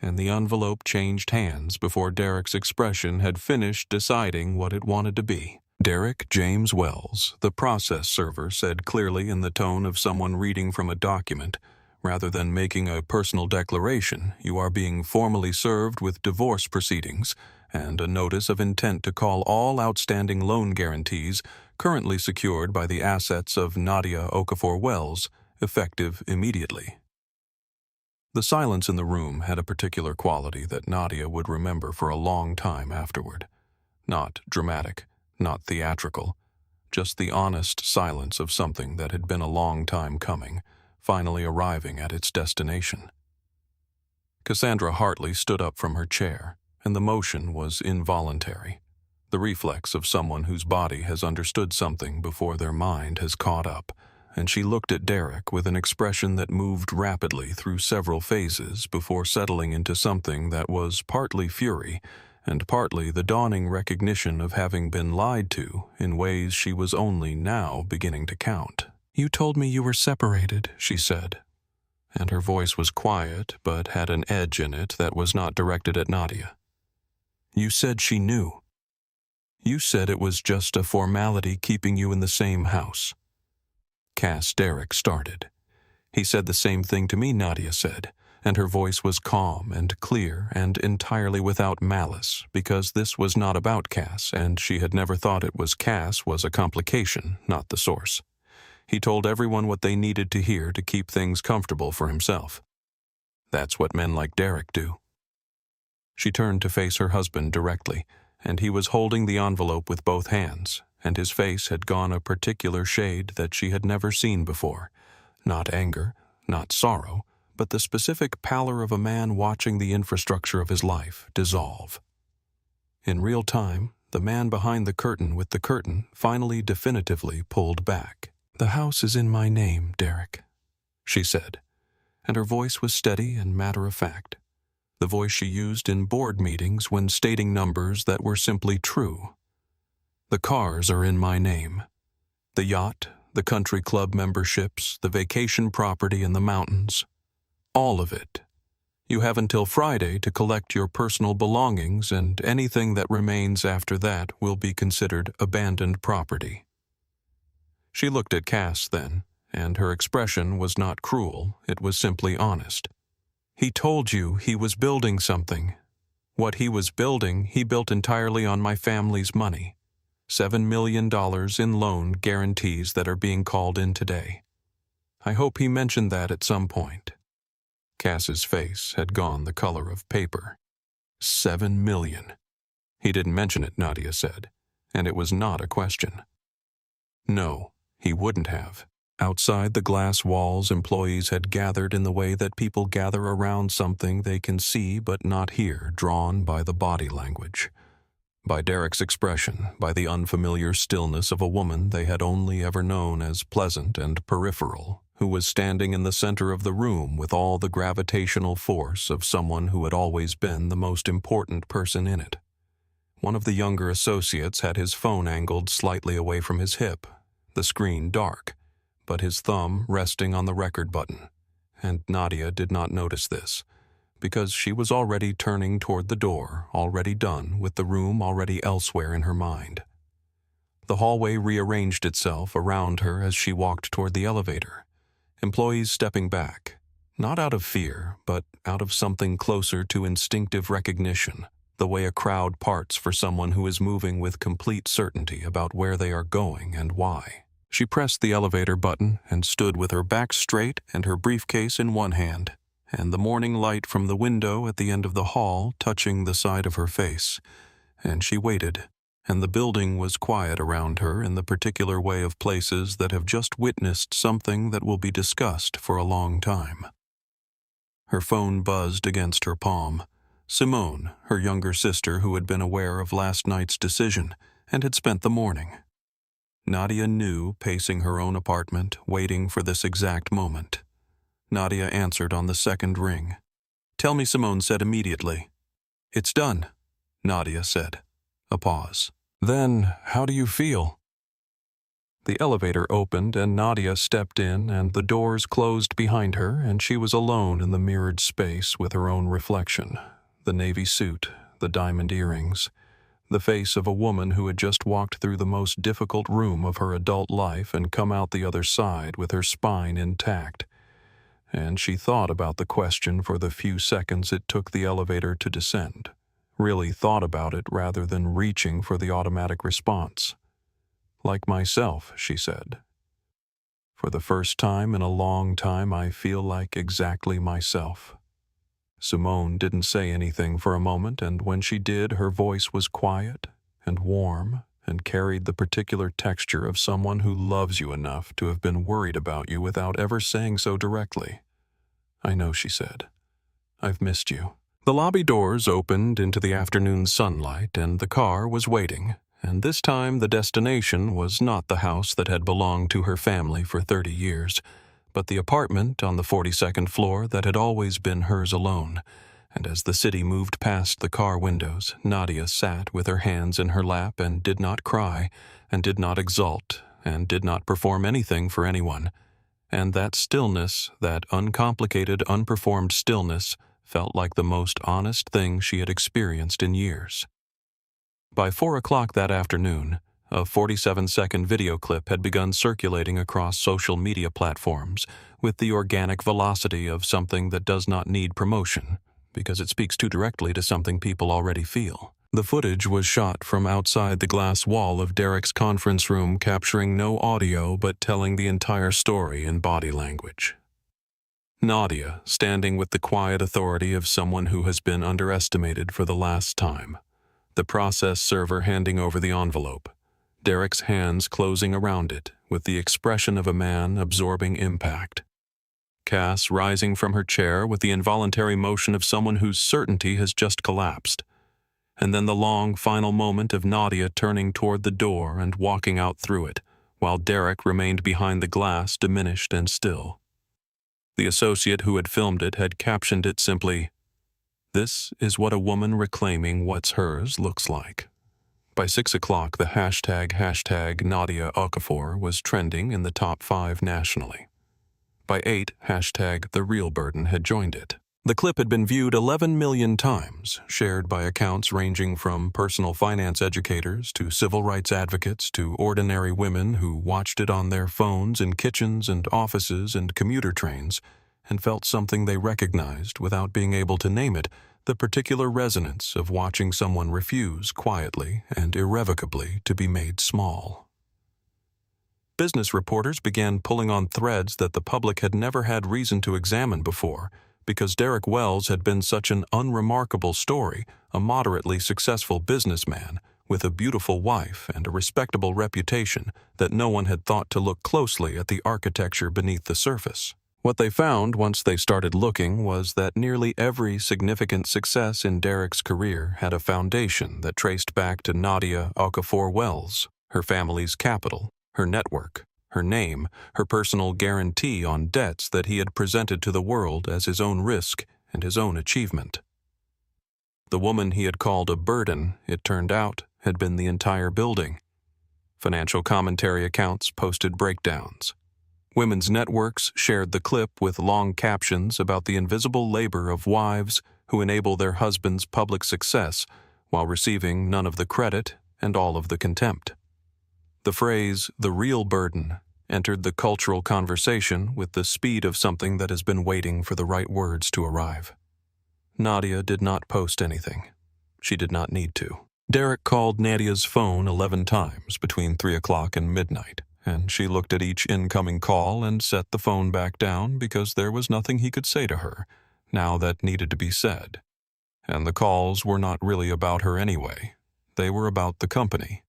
and the envelope changed hands before Derek's expression had finished deciding what it wanted to be. "Derek James Wells," the process server said clearly in the tone of someone reading from a document. "Rather than making a personal declaration, you are being formally served with divorce proceedings and a notice of intent to call all outstanding loan guarantees currently secured by the assets of Nadia Okafor Wells, effective immediately." The silence in the room had a particular quality that Nadia would remember for a long time afterward. Not dramatic, not theatrical, just the honest silence of something that had been a long time coming, finally arriving at its destination. Cassandra Hartley stood up from her chair, and the motion was involuntary, the reflex of someone whose body has understood something before their mind has caught up, and she looked at Derek with an expression that moved rapidly through several phases before settling into something that was partly fury and partly the dawning recognition of having been lied to in ways she was only now beginning to count. "You told me you were separated," she said, and her voice was quiet but had an edge in it that was not directed at Nadia. "You said she knew. You said it was just a formality keeping you in the same house." Cass Derek started. "He said the same thing to me," Nadia said, and her voice was calm and clear and entirely without malice, because this was not about Cass, and she had never thought it was Cass was a complication, not the source. He told everyone what they needed to hear to keep things comfortable for himself. That's what men like Derek do. She turned to face her husband directly, and he was holding the envelope with both hands, and his face had gone a particular shade that she had never seen before. Not anger, not sorrow, but the specific pallor of a man watching the infrastructure of his life dissolve. In real time, the man behind the curtain with the curtain finally definitively pulled back. "The house is in my name, Derek," she said, and her voice was steady and matter-of-fact, the voice she used in board meetings when stating numbers that were simply true. "The cars are in my name. The yacht, the country club memberships, the vacation property in the mountains. All of it. You have until Friday to collect your personal belongings, and anything that remains after that will be considered abandoned property." She looked at Cass then, and her expression was not cruel, it was simply honest. "He told you he was building something. What he was building, he built entirely on my family's money. $7 million in loan guarantees that are being called in today. I hope he mentioned that at some point." Cass's face had gone the color of paper. $7 million. He didn't mention it, Nadia said, and it was not a question. No, he wouldn't have. Outside the glass walls, employees had gathered in the way that people gather around something they can see but not hear, drawn by the body language. By Derek's expression, by the unfamiliar stillness of a woman they had only ever known as pleasant and peripheral, who was standing in the center of the room with all the gravitational force of someone who had always been the most important person in it. One of the younger associates had his phone angled slightly away from his hip, the screen dark, but his thumb resting on the record button, and Nadia did not notice this, because she was already turning toward the door, already done, with the room already elsewhere in her mind. The hallway rearranged itself around her as she walked toward the elevator, employees stepping back, not out of fear, but out of something closer to instinctive recognition, the way a crowd parts for someone who is moving with complete certainty about where they are going and why. She pressed the elevator button and stood with her back straight and her briefcase in one hand, and the morning light from the window at the end of the hall touching the side of her face. And she waited, and the building was quiet around her in the particular way of places that have just witnessed something that will be discussed for a long time. Her phone buzzed against her palm. Simone, her younger sister who had been aware of last night's decision and had spent the morning. Nadia knew, pacing her own apartment, waiting for this exact moment. Nadia answered on the second ring. "Tell me," Simone said immediately. "It's done," Nadia said. A pause. "Then, how do you feel?" The elevator opened and Nadia stepped in and the doors closed behind her and she was alone in the mirrored space with her own reflection, the navy suit, the diamond earrings, the face of a woman who had just walked through the most difficult room of her adult life and come out the other side with her spine intact. And she thought about the question for the few seconds it took the elevator to descend, really thought about it rather than reaching for the automatic response. "Like myself," she said. "For the first time in a long time, I feel like exactly myself." Simone didn't say anything for a moment, and when she did, her voice was quiet and warm and carried the particular texture of someone who loves you enough to have been worried about you without ever saying so directly. "I know," she said. "I've missed you." The lobby doors opened into the afternoon sunlight, and the car was waiting, and this time the destination was not the house that had belonged to her family for 30 years, but the apartment on the 42nd floor that had always been hers alone. And as the city moved past the car windows, Nadia sat with her hands in her lap and did not cry, and did not exult, and did not perform anything for anyone. And that stillness, that uncomplicated, unperformed stillness, felt like the most honest thing she had experienced in years. By 4 o'clock that afternoon, a 47-second video clip had begun circulating across social media platforms with the organic velocity of something that does not need promotion, because it speaks too directly to something people already feel. The footage was shot from outside the glass wall of Derek's conference room, capturing no audio but telling the entire story in body language. Nadia, standing with the quiet authority of someone who has been underestimated for the last time. The process server handing over the envelope. Derek's hands closing around it, with the expression of a man absorbing impact. Cass rising from her chair with the involuntary motion of someone whose certainty has just collapsed. And then the long final moment of Nadia turning toward the door and walking out through it, while Derek remained behind the glass, diminished and still. The associate who had filmed it had captioned it simply, "This is what a woman reclaiming what's hers looks like." By 6 o'clock, the hashtag Nadia Okafor was trending in the top 5 nationally. By 8, hashtag The Real Burden had joined it. The clip had been viewed 11 million times, shared by accounts ranging from personal finance educators to civil rights advocates to ordinary women who watched it on their phones in kitchens and offices and commuter trains and felt something they recognized without being able to name it, the particular resonance of watching someone refuse quietly and irrevocably to be made small. Business reporters began pulling on threads that the public had never had reason to examine before, because Derek Wells had been such an unremarkable story, a moderately successful businessman with a beautiful wife and a respectable reputation, that no one had thought to look closely at the architecture beneath the surface. What they found once they started looking was that nearly every significant success in Derek's career had a foundation that traced back to Nadia Okafor Wells, her family's capital, her network, her name, her personal guarantee on debts that he had presented to the world as his own risk and his own achievement. The woman he had called a burden, it turned out, had been the entire building. Financial commentary accounts posted breakdowns. Women's networks shared the clip with long captions about the invisible labor of wives who enable their husbands' public success while receiving none of the credit and all of the contempt. The phrase, "the real burden," entered the cultural conversation with the speed of something that has been waiting for the right words to arrive. Nadia did not post anything. She did not need to. Derek called Nadia's phone 11 times between 3 o'clock and midnight, and she looked at each incoming call and set the phone back down because there was nothing he could say to her, now that needed to be said. And the calls were not really about her anyway. They were about the company,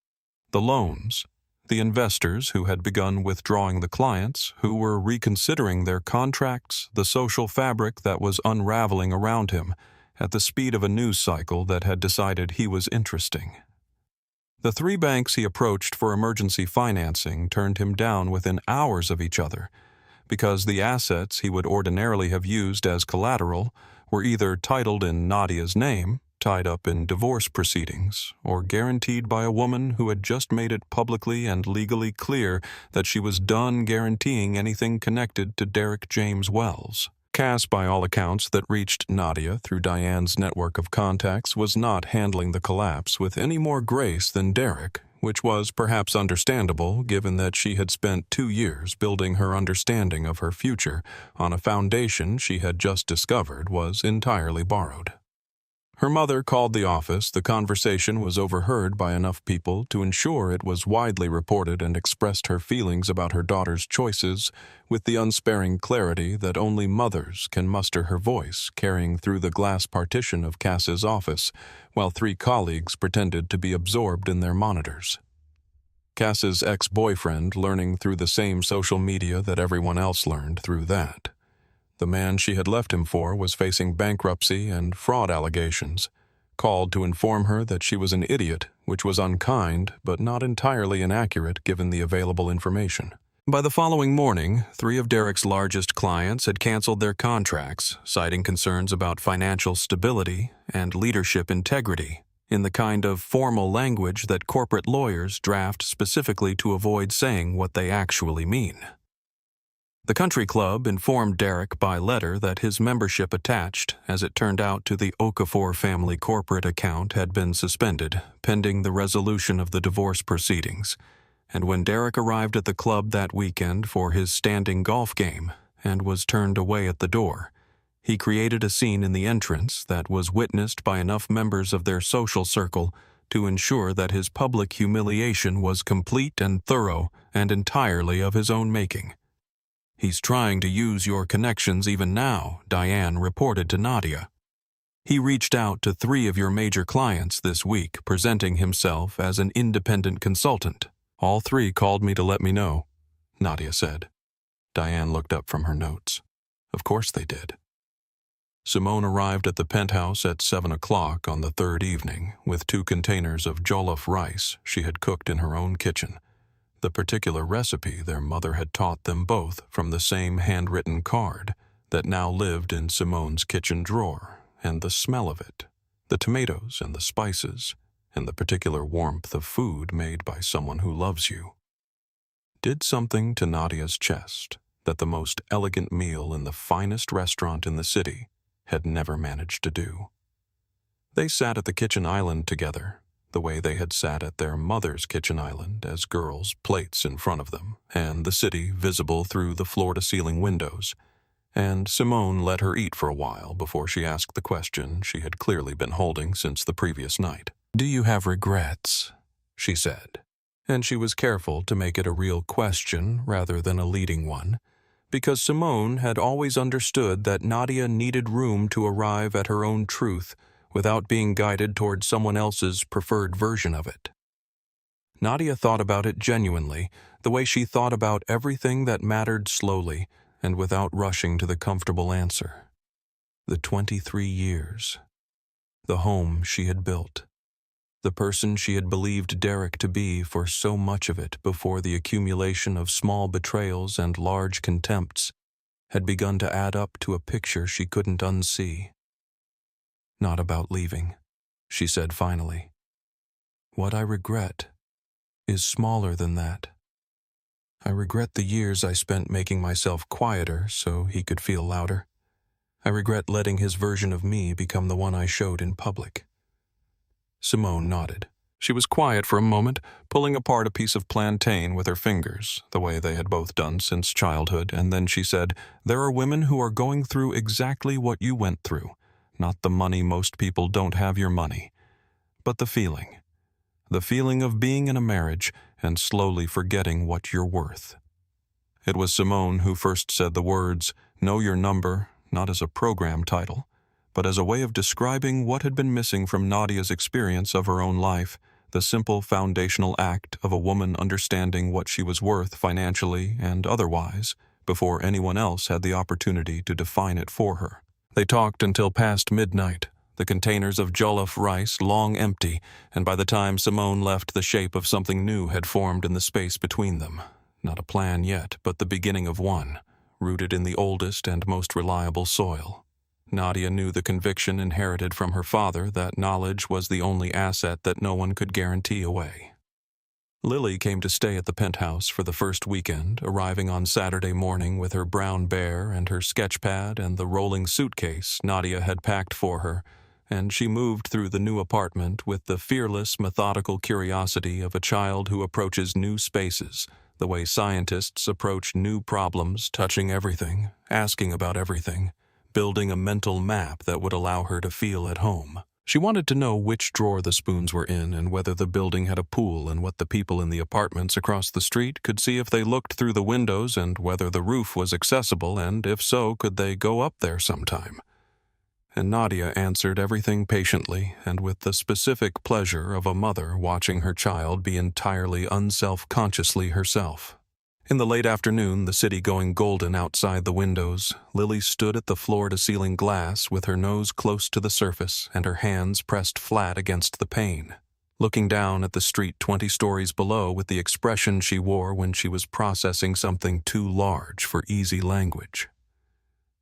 the loans, the investors who had begun withdrawing the clients, who were reconsidering their contracts, the social fabric that was unraveling around him at the speed of a news cycle that had decided he was interesting. The 3 banks he approached for emergency financing turned him down within hours of each other because the assets he would ordinarily have used as collateral were either titled in Nadia's name, tied up in divorce proceedings, or guaranteed by a woman who had just made it publicly and legally clear that she was done guaranteeing anything connected to Derek James Wells. Cass, by all accounts that reached Nadia through Diane's network of contacts, was not handling the collapse with any more grace than Derek, which was perhaps understandable given that she had spent 2 years building her understanding of her future on a foundation she had just discovered was entirely borrowed. Her mother called the office. The conversation was overheard by enough people to ensure it was widely reported, and expressed her feelings about her daughter's choices with the unsparing clarity that only mothers can muster her voice carrying through the glass partition of Cass's office, while 3 colleagues pretended to be absorbed in their monitors. Cass's ex-boyfriend learning through the same social media that everyone else learned through that. The man she had left him for was facing bankruptcy and fraud allegations, called to inform her that she was an idiot, which was unkind but not entirely inaccurate given the available information. By the following morning, 3 of Derek's largest clients had canceled their contracts, citing concerns about financial stability and leadership integrity, in the kind of formal language that corporate lawyers draft specifically to avoid saying what they actually mean. The country club informed Derek by letter that his membership attached, as it turned out, to the Okafor family corporate account had been suspended, pending the resolution of the divorce proceedings. And when Derek arrived at the club that weekend for his standing golf game and was turned away at the door, he created a scene in the entrance that was witnessed by enough members of their social circle to ensure that his public humiliation was complete and thorough and entirely of his own making. "He's trying to use your connections even now," Diane reported to Nadia. "He reached out to 3 of your major clients this week, presenting himself as an independent consultant. All 3 called me to let me know," Nadia said. Diane looked up from her notes. Of course they did. Simone arrived at the penthouse at 7 o'clock on the 3rd evening with 2 containers of jollof rice she had cooked in her own kitchen. The particular recipe their mother had taught them both from the same handwritten card that now lived in Simone's kitchen drawer, and the smell of it, the tomatoes and the spices, and the particular warmth of food made by someone who loves you, did something to Nadia's chest that the most elegant meal in the finest restaurant in the city had never managed to do. They sat at the kitchen island together, the way they had sat at their mother's kitchen island as girls, plates in front of them, and the city visible through the floor-to-ceiling windows. And Simone let her eat for a while before she asked the question she had clearly been holding since the previous night. "Do you have regrets?" she said. And she was careful to make it a real question rather than a leading one, because Simone had always understood that Nadia needed room to arrive at her own truth without being guided toward someone else's preferred version of it. Nadia thought about it genuinely, the way she thought about everything that mattered, slowly and without rushing to the comfortable answer. The 23 years. The home she had built. The person she had believed Derek to be for so much of it before the accumulation of small betrayals and large contempts had begun to add up to a picture she couldn't unsee. "Not about leaving," she said finally. "What I regret is smaller than that. I regret the years I spent making myself quieter so he could feel louder. I regret letting his version of me become the one I showed in public." Simone nodded. She was quiet for a moment, pulling apart a piece of plantain with her fingers, the way they had both done since childhood, and then she said, "There are women who are going through exactly what you went through. Not the money. Most people don't have your money. But the feeling. The feeling of being in a marriage and slowly forgetting what you're worth." It was Simone who first said the words, "Know Your Number," not as a program title, but as a way of describing what had been missing from Nadia's experience of her own life, the simple foundational act of a woman understanding what she was worth financially and otherwise, before anyone else had the opportunity to define it for her. They talked until past midnight, the containers of jollof rice long empty, and by the time Simone left, the shape of something new had formed in the space between them. Not a plan yet, but the beginning of one, rooted in the oldest and most reliable soil. Nadia knew the conviction inherited from her father that knowledge was the only asset that no one could guarantee away. Lily came to stay at the penthouse for the first weekend, arriving on Saturday morning with her brown bear and her sketch pad and the rolling suitcase Nadia had packed for her, and she moved through the new apartment with the fearless, methodical curiosity of a child who approaches new spaces, the way scientists approach new problems, touching everything, asking about everything, building a mental map that would allow her to feel at home. She wanted to know which drawer the spoons were in and whether the building had a pool and what the people in the apartments across the street could see if they looked through the windows and whether the roof was accessible and, if so, could they go up there sometime. And Nadia answered everything patiently and with the specific pleasure of a mother watching her child be entirely unself-consciously herself. In the late afternoon, the city going golden outside the windows, Lily stood at the floor-to-ceiling glass with her nose close to the surface and her hands pressed flat against the pane, looking down at the street 20 stories below with the expression she wore when she was processing something too large for easy language.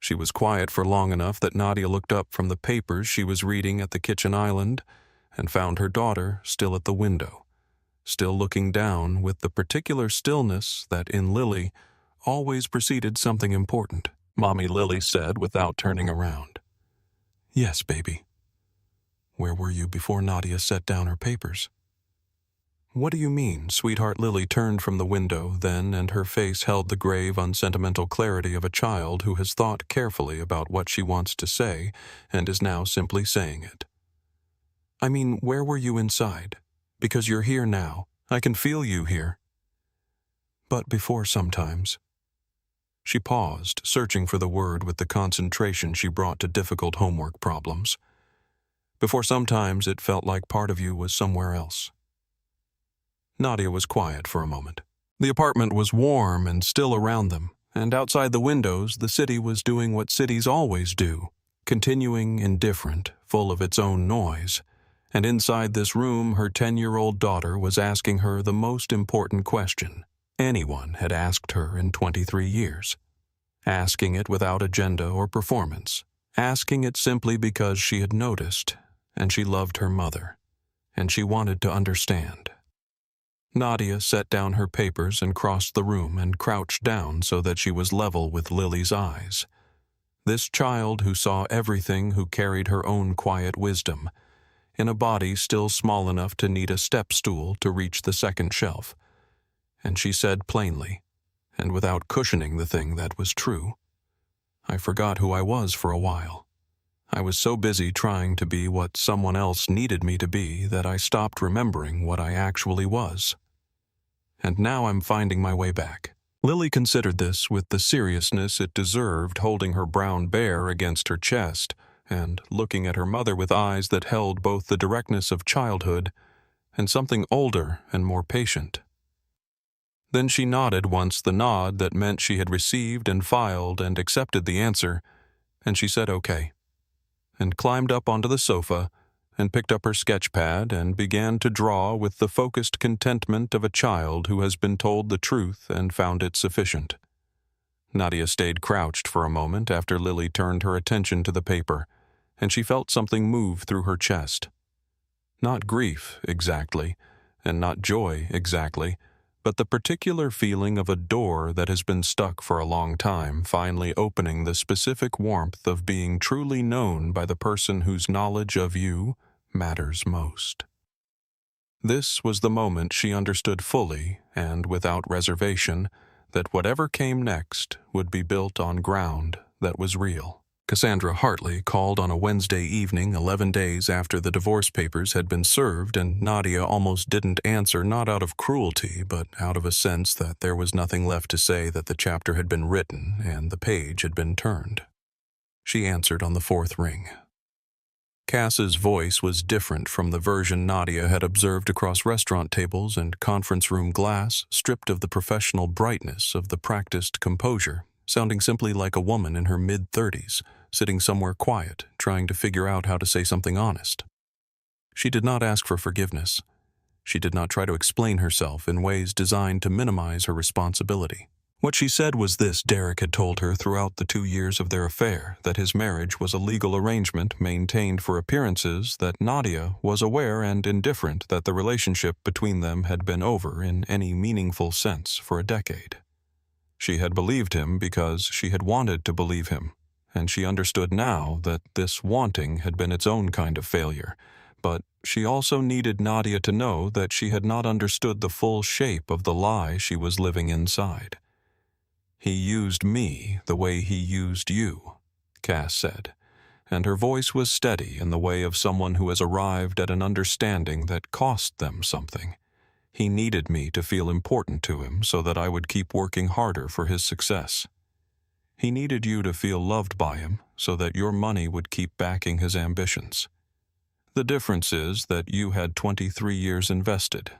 She was quiet for long enough that Nadia looked up from the papers she was reading at the kitchen island and found her daughter still at the window, still looking down with the particular stillness that in Lily always preceded something important. "Mommy," Lily said without turning around. "Yes, baby." "Where were you before Nadia set down her papers?" "What do you mean?" Sweetheart Lily turned from the window then, and her face held the grave, unsentimental clarity of a child who has thought carefully about what she wants to say and is now simply saying it. "I mean, where were you inside? Because you're here now. I can feel you here." "But before sometimes." She paused, searching for the word with the concentration she brought to difficult homework problems. "Before sometimes it felt like part of you was somewhere else." Nadia was quiet for a moment. The apartment was warm and still around them, and outside the windows the city was doing what cities always do, continuing indifferent, full of its own noise. And inside this room her 10-year-old daughter was asking her the most important question anyone had asked her in 23 years. Asking it without agenda or performance. Asking it simply because she had noticed, and she loved her mother, and she wanted to understand. Nadia set down her papers and crossed the room and crouched down so that she was level with Lily's eyes. This child who saw everything, who carried her own quiet wisdom, in a body still small enough to need a step stool to reach the second shelf. And she said plainly, and without cushioning the thing that was true, "I forgot who I was for a while. I was so busy trying to be what someone else needed me to be that I stopped remembering what I actually was. And now I'm finding my way back." Lily considered this with the seriousness it deserved, holding her brown bear against her chest and looking at her mother with eyes that held both the directness of childhood and something older and more patient. Then she nodded once, the nod that meant she had received and filed and accepted the answer, and she said okay, and climbed up onto the sofa and picked up her sketch pad and began to draw with the focused contentment of a child who has been told the truth and found it sufficient. Nadia stayed crouched for a moment after Lily turned her attention to the paper, and she felt something move through her chest. Not grief, exactly, and not joy, exactly, but the particular feeling of a door that has been stuck for a long time finally opening, the specific warmth of being truly known by the person whose knowledge of you matters most. This was the moment she understood fully and without reservation that whatever came next would be built on ground that was real. Cassandra Hartley called on a Wednesday evening 11 days after the divorce papers had been served, and Nadia almost didn't answer, not out of cruelty, but out of a sense that there was nothing left to say, that the chapter had been written and the page had been turned. She answered on the fourth ring. Cass's voice was different from the version Nadia had observed across restaurant tables and conference room glass, stripped of the professional brightness of the practiced composure, sounding simply like a woman in her mid-30s, sitting somewhere quiet, trying to figure out how to say something honest. She did not ask for forgiveness. She did not try to explain herself in ways designed to minimize her responsibility. What she said was this: Derek had told her throughout the 2 years of their affair that his marriage was a legal arrangement maintained for appearances, that Nadia was aware and indifferent that the relationship between them had been over in any meaningful sense for a decade. She had believed him because she had wanted to believe him, and she understood now that this wanting had been its own kind of failure. But she also needed Nadia to know that she had not understood the full shape of the lie she was living inside. "He used me the way he used you," Cass said, and her voice was steady in the way of someone who has arrived at an understanding that cost them something. "He needed me to feel important to him so that I would keep working harder for his success. He needed you to feel loved by him so that your money would keep backing his ambitions. The difference is that you had 23 years invested.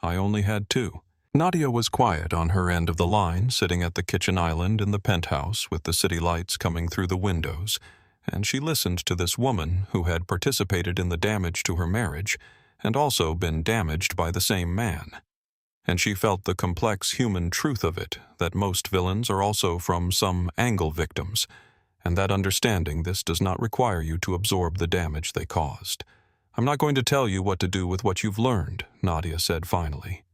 I only had 2. Nadia was quiet on her end of the line, sitting at the kitchen island in the penthouse with the city lights coming through the windows, and she listened to this woman who had participated in the damage to her marriage and also been damaged by the same man. And she felt the complex human truth of it, that most villains are also from some angle victims, and that understanding this does not require you to absorb the damage they caused. "I'm not going to tell you what to do with what you've learned," Nadia said finally.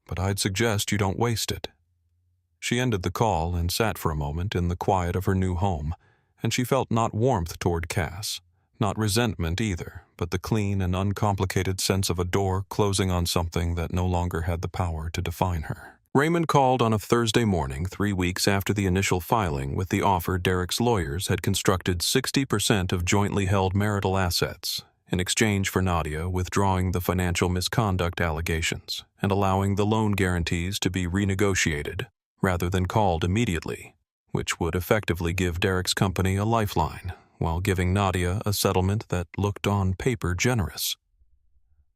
"But I'd suggest you don't waste it." She ended the call and sat for a moment in the quiet of her new home, and she felt not warmth toward Cass, not resentment either, but the clean and uncomplicated sense of a door closing on something that no longer had the power to define her. Raymond called on a Thursday morning 3 weeks after the initial filing with the offer. Derek's lawyers had constructed 60% of jointly held marital assets in exchange for Nadia withdrawing the financial misconduct allegations and allowing the loan guarantees to be renegotiated rather than called immediately, which would effectively give Derek's company a lifeline while giving Nadia a settlement that looked on paper generous.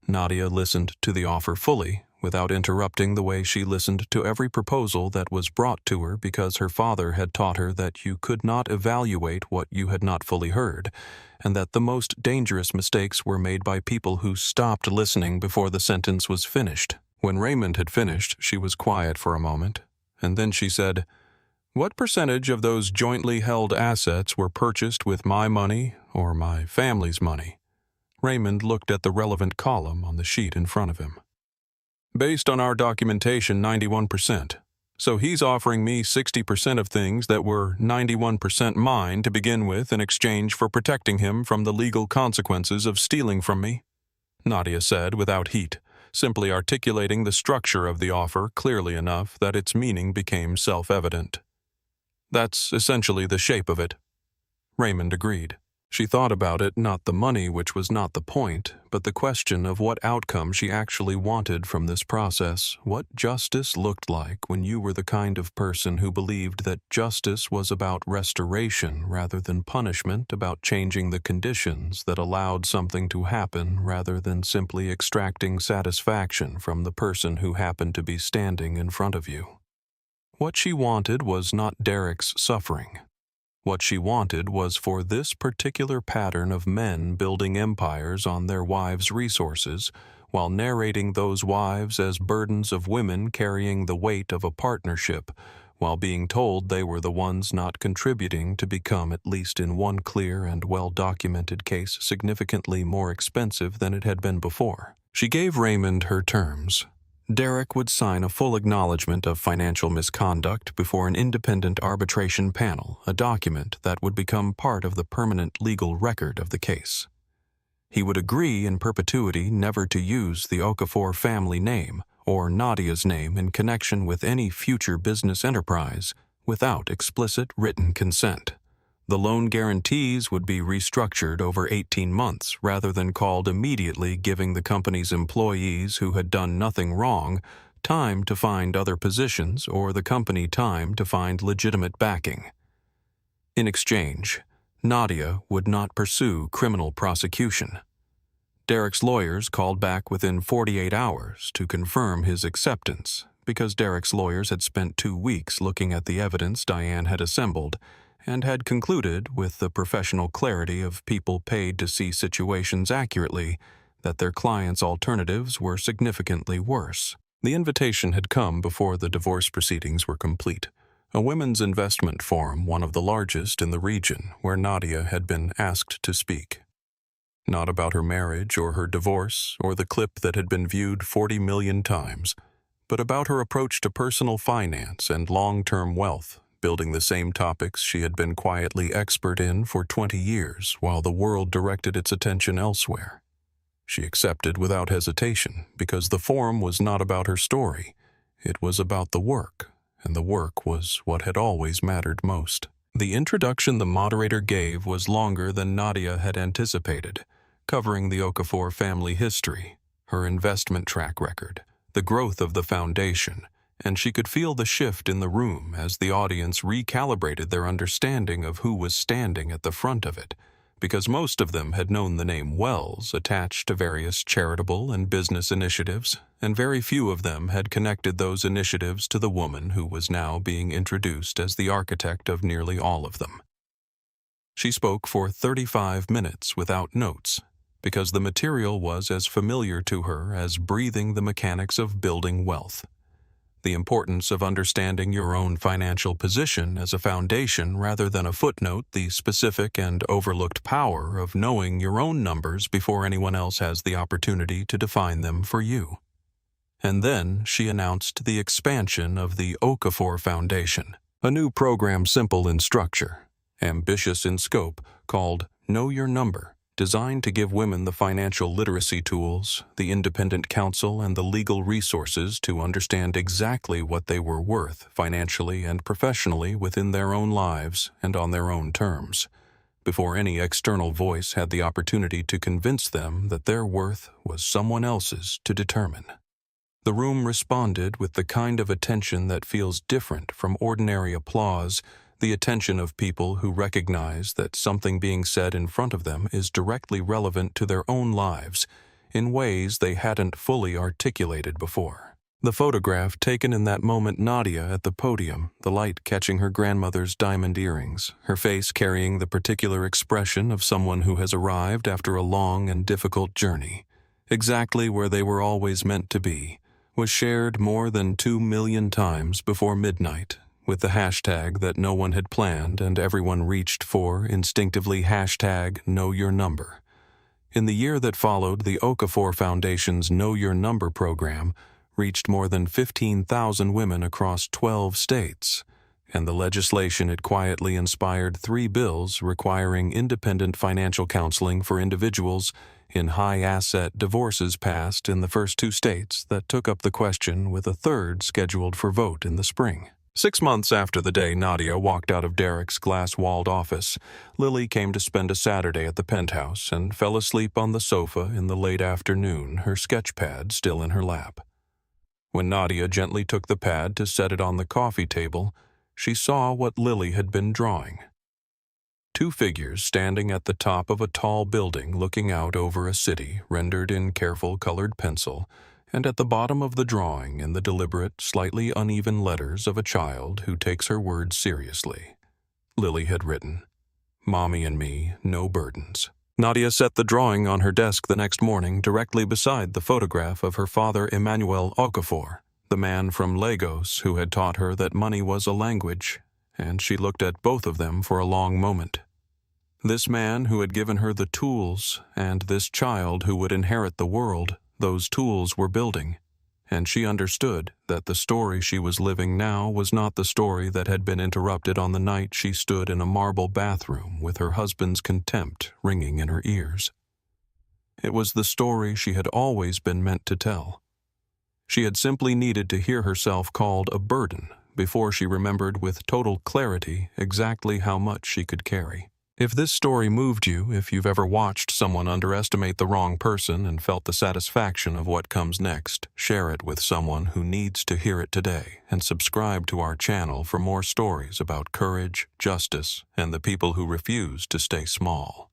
Nadia listened to the offer fully, without interrupting, the way she listened to every proposal that was brought to her, because her father had taught her that you could not evaluate what you had not fully heard, and that the most dangerous mistakes were made by people who stopped listening before the sentence was finished. When Raymond had finished, she was quiet for a moment, and then she said, "What percentage of those jointly held assets were purchased with my money or my family's money?" Raymond looked at the relevant column on the sheet in front of him. "Based on our documentation, 91%. So he's offering me 60% of things that were 91% mine to begin with in exchange for protecting him from the legal consequences of stealing from me," Nadia said without heat, simply articulating the structure of the offer clearly enough that its meaning became self-evident. "That's essentially the shape of it." Raymond agreed. She thought about it, not the money, which was not the point, but the question of what outcome she actually wanted from this process, what justice looked like when you were the kind of person who believed that justice was about restoration rather than punishment, about changing the conditions that allowed something to happen rather than simply extracting satisfaction from the person who happened to be standing in front of you. What she wanted was not Derek's suffering. What she wanted was for this particular pattern of men building empires on their wives' resources, while narrating those wives as burdens of women carrying the weight of a partnership, while being told they were the ones not contributing to become, at least in one clear and well-documented case, significantly more expensive than it had been before. She gave Raymond her terms. Derek would sign a full acknowledgement of financial misconduct before an independent arbitration panel, a document that would become part of the permanent legal record of the case. He would agree in perpetuity never to use the Okafor family name or Nadia's name in connection with any future business enterprise without explicit written consent. The loan guarantees would be restructured over 18 months rather than called immediately, giving the company's employees who had done nothing wrong time to find other positions or the company time to find legitimate backing. In exchange, Nadia would not pursue criminal prosecution. Derek's lawyers called back within 48 hours to confirm his acceptance because Derek's lawyers had spent 2 weeks looking at the evidence Diane had assembled and had concluded, with the professional clarity of people paid to see situations accurately, that their clients' alternatives were significantly worse. The invitation had come before the divorce proceedings were complete. A women's investment forum, one of the largest in the region, where Nadia had been asked to speak. Not about her marriage or her divorce or the clip that had been viewed 40 million times, but about her approach to personal finance and long-term wealth, building the same topics she had been quietly expert in for 20 years while the world directed its attention elsewhere. She accepted without hesitation because the forum was not about her story. It was about the work. And the work was what had always mattered most. The introduction the moderator gave was longer than Nadia had anticipated, covering the Okafor family history, her investment track record, the growth of the foundation, and she could feel the shift in the room as the audience recalibrated their understanding of who was standing at the front of it, because most of them had known the name Wells attached to various charitable and business initiatives, and very few of them had connected those initiatives to the woman who was now being introduced as the architect of nearly all of them. She spoke for 35 minutes without notes, because the material was as familiar to her as breathing the mechanics of building wealth. The importance of understanding your own financial position as a foundation rather than a footnote, the specific and overlooked power of knowing your own numbers before anyone else has the opportunity to define them for you. And then she announced the expansion of the Okafor Foundation, a new program simple in structure, ambitious in scope, called Know Your Number, designed to give women the financial literacy tools, the independent counsel, and the legal resources to understand exactly what they were worth financially and professionally within their own lives and on their own terms, before any external voice had the opportunity to convince them that their worth was someone else's to determine. The room responded with the kind of attention that feels different from ordinary applause, the attention of people who recognize that something being said in front of them is directly relevant to their own lives in ways they hadn't fully articulated before. The photograph taken in that moment, Nadia at the podium, the light catching her grandmother's diamond earrings, her face carrying the particular expression of someone who has arrived after a long and difficult journey, exactly where they were always meant to be, was shared more than 2 million times before midnight, with the hashtag that no one had planned and everyone reached for, instinctively #KnowYourNumber. In the year that followed, the Okafor Foundation's Know Your Number program reached more than 15,000 women across 12 states, and the legislation it quietly inspired 3 bills requiring independent financial counseling for individuals in high-asset divorces passed in the first 2 states that took up the question, with a third scheduled for vote in the spring. 6 months after the day Nadia walked out of Derek's glass-walled office, Lily came to spend a Saturday at the penthouse and fell asleep on the sofa in the late afternoon, her sketch pad still in her lap. When Nadia gently took the pad to set it on the coffee table, she saw what Lily had been drawing. 2 figures standing at the top of a tall building looking out over a city, rendered in careful colored pencil, and at the bottom of the drawing in the deliberate, slightly uneven letters of a child who takes her words seriously. Lily had written, "Mommy and me, no burdens." Nadia set the drawing on her desk the next morning, directly beside the photograph of her father, Emmanuel Okafor, the man from Lagos who had taught her that money was a language, and she looked at both of them for a long moment. This man who had given her the tools, and this child who would inherit the world those tools were building, and she understood that the story she was living now was not the story that had been interrupted on the night she stood in a marble bathroom with her husband's contempt ringing in her ears. It was the story she had always been meant to tell. She had simply needed to hear herself called a burden before she remembered with total clarity exactly how much she could carry. If this story moved you, if you've ever watched someone underestimate the wrong person and felt the satisfaction of what comes next, share it with someone who needs to hear it today, and subscribe to our channel for more stories about courage, justice, and the people who refuse to stay small.